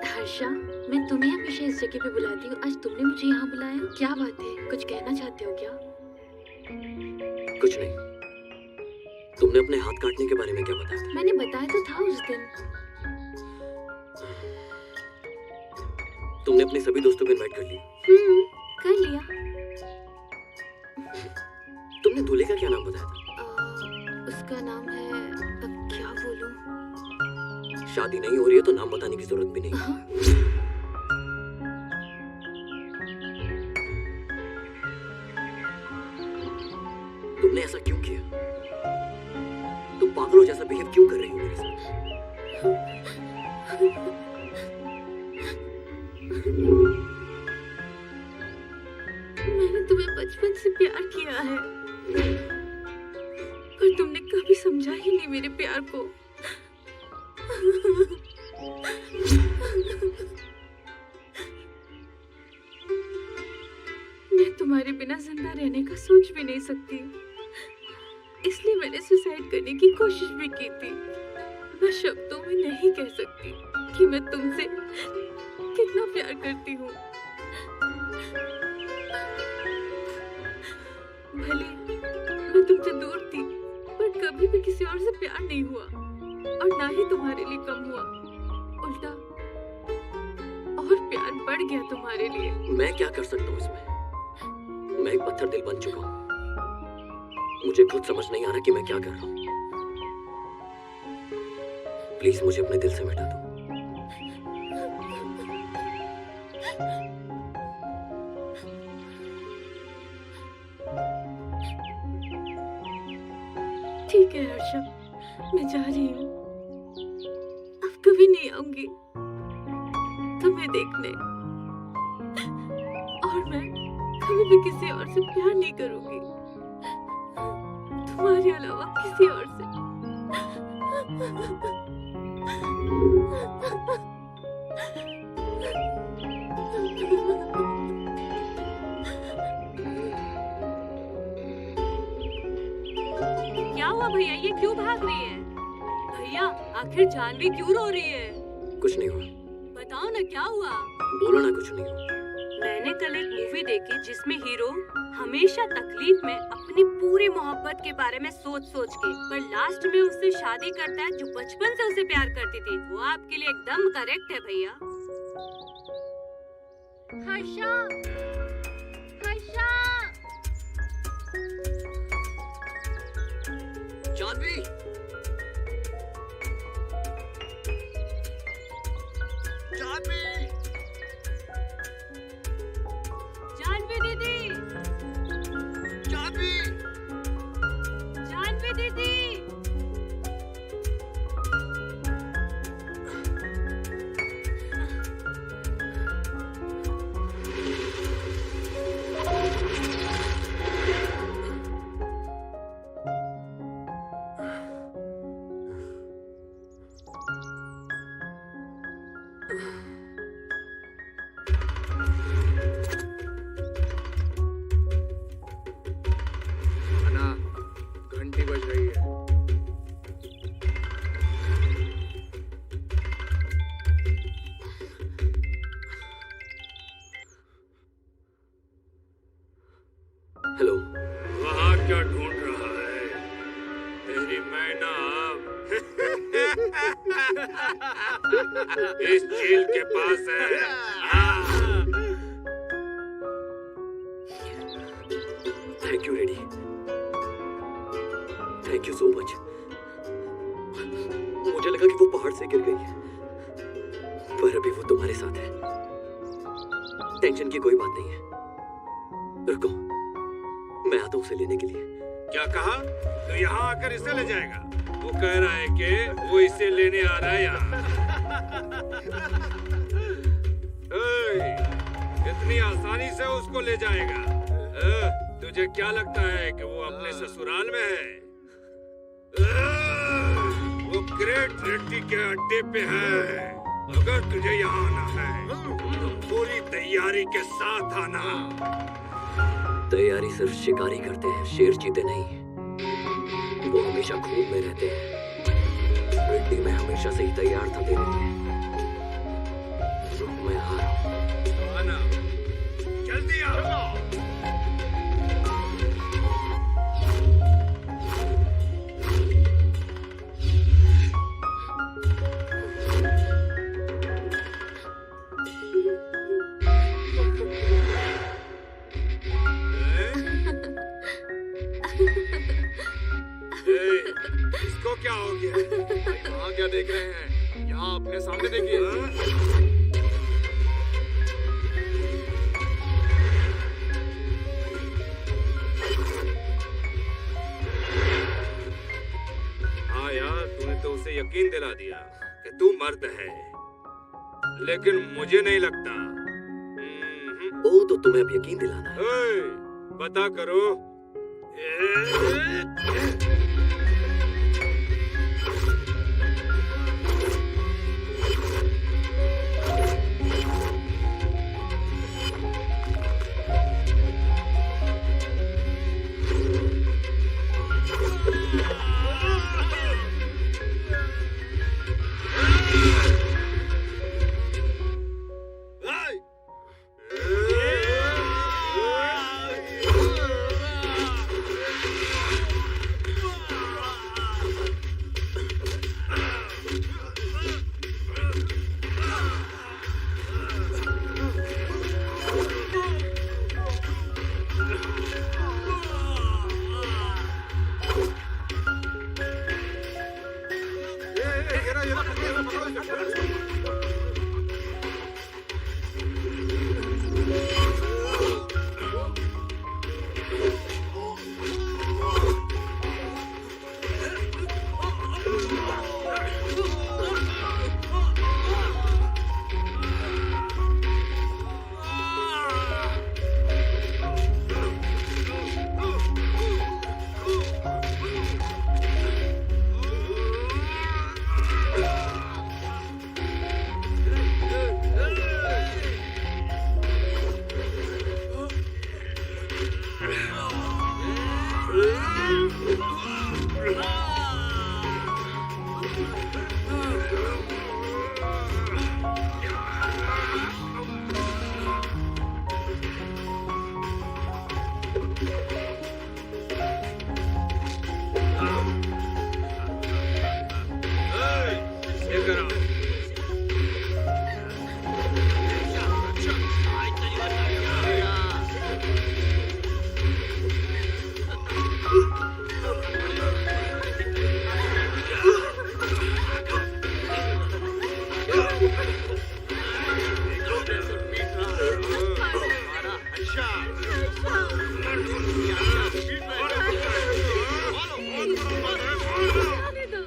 हर्षा, मैं तुम्हें हमेशा इस जगह पे बुलाती हूँ, आज तुमने मुझे यहाँ बुलाया। क्या बात है, कुछ कहना चाहते हो क्या? कुछ नहीं। तुमने अपने हाथ काटने के बारे में क्या बताया था? मैंने बताया तो था उस दिन। तुमने अपने सभी दोस्तों को इनवाइट कर लिया? कर लिया। तुमने दूल्हे का क्या नाम बताया था? उसका नाम है, अब क्या बोलूं? शादी नहीं हो रही है तो नाम बताने की जरूरत भी नहीं। तुमने ऐसा क्यों किया? तुम पागलों जैसा बिहेव क्यों कर रही हो मेरे साथ? मैंने तुम्हें बचपन से प्यार किया है, पर तुमने कभी समझा ही नहीं मेरे प्यार को। मैं तुम्हारे बिना जिंदा रहने का सोच भी नहीं सकती, इसलिए मैंने सुसाइड करने की कोशिश भी की थी। मैं शब्दों में नहीं कह सकती कि मैं तुमसे कितना प्यार करती हूँ। भले मैं तुमसे दूर थी, पर कभी भी किसी और से प्यार नहीं हुआ और ना ही तुम्हारे लिए कम हुआ। उल्टा और प्यार बढ़ गया तुम्हारे लिए। मैं क्या कर सकता हूँ इसमें? मैं एक पत्थर दिल बन चुका हूँ। मुझे खुद समझ नहीं आ रहा कि मैं क्या कर रहा हूँ। प्लीज मुझे अपने दिल से मिटा दो। ठीक है हर्षा, मैं जा रही हूँ। अब कभी नहीं आऊंगी तुम्हें देखने, और मैं कभी भी किसी और से प्यार नहीं करूंगी, तुम्हारे अलावा किसी और से। क्या हुआ भैया, ये क्यों भाग रही है? भैया आखिर जानवी क्यों रो रही है? कुछ नहीं हुआ। बताओ ना क्या हुआ? बोलो ना, कुछ नहीं हुआ। मैंने कल एक मूवी देखी जिसमें हीरो हमेशा तकलीफ में अपने अपनी पूरी मोहब्बत के बारे में सोच सोच के, पर लास्ट में उससे शादी करता है जो बचपन से उसे प्यार करती थी। वो आपके लिए एकदम करेक्ट है भैया। हर्षा, हर्षा। जानवी, जानवी, जानवी दीदी, जानवी, जानवी दीदी। अन्ना, घंटी बज रही है। हेलो। वहाँ क्या ढूंढ रहा है? तेरी मैना अब इस झील के पास है। Thank you ready, thank you so much. मुझे लगा कि वो पहाड़ से गिर गई है, पर अभी वो तुम्हारे साथ है। टेंशन की कोई बात नहीं है। रुको, मैं आता हूँ उसे लेने के लिए। क्या कहा? तो यहाँ आकर इसे ले जाएगा? वो कह रहा है कि वो इसे लेने आ रहा है यहाँ। इतनी आसानी से उसको ले जाएगा? तुझे क्या लगता है कि वो अपने ससुराल में है? वो ग्रेट रेड्डी के अड्डे पे है। अगर तुझे यहाँ आना है तो पूरी तैयारी के साथ आना। तैयारी सिर्फ शिकारी करते हैं, शेर चीते नहीं। वो हमेशा खून में रहते हैं। रेड्डी मैं हमेशा से ही तैयार था देने के लिए। मैं आ रहा हूँ। आना, जल्दी आओ। इसको क्या हो गया? वहाँ क्या देख रहे हैं? यहाँ अपने सामने देखिए। हाँ यार, तूने तो उसे यकीन दिला दिया कि तू मर्द है, लेकिन मुझे नहीं लगता। ओ, तो तुम्हें अब यकीन दिलाना है। ओए, पता करो। देखो कैसे पीट रहा है हमारा हर्षा। पीट रहा है। जाने दो।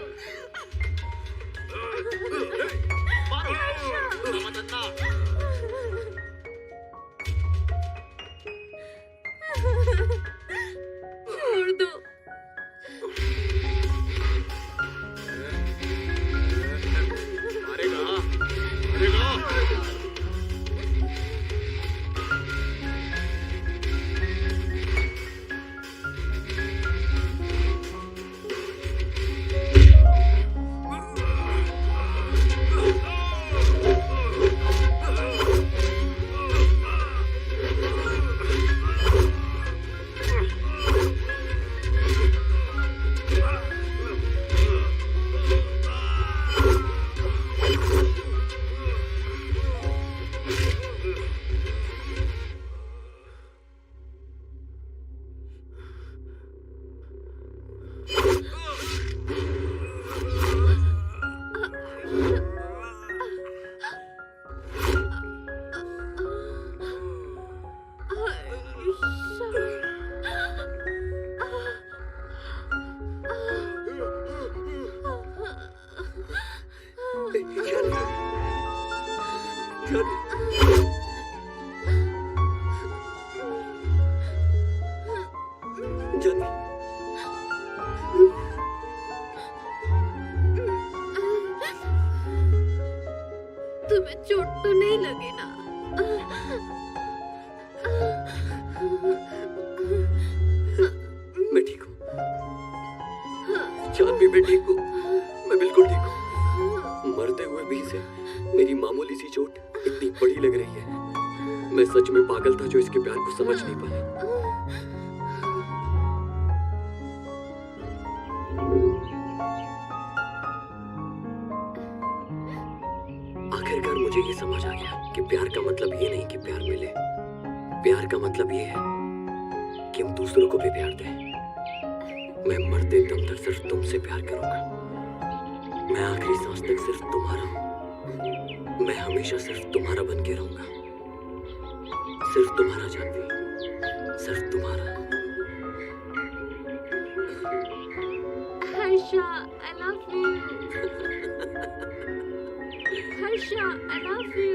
मारो मत अन्ना। छोड़ दो। मारेगा मारेगा। तुम्हें चोट तो नहीं लगी ना? मैं ठीक हूँ जानवी, मैं ठीक हूँ, मैं बिल्कुल ठीक हूँ। मरते हुए भी से मेरी मामूली सी चोट इतनी बड़ी लग रही है। मैं सच में पागल था जो इसके प्यार को समझ नहीं पाया। आखिरकार मुझे ये समझ आ गया कि प्यार का मतलब ये नहीं कि प्यार मिले। प्यार का मतलब ये है कि हम दूसरों को भी प्यार दें। मैं मरते दम तक सिर्फ तुमसे प्यार करूंगा। मैं आखिरी सांस तक सिर्फ तुम्हारा हूं। मैं हमेशा सिर्फ तुम्हारा बन के रहूंगा। सिर्फ तुम्हारा जानवी, सिर्फ तुम्हारा। Harsha, I love you. Harsha, I love you.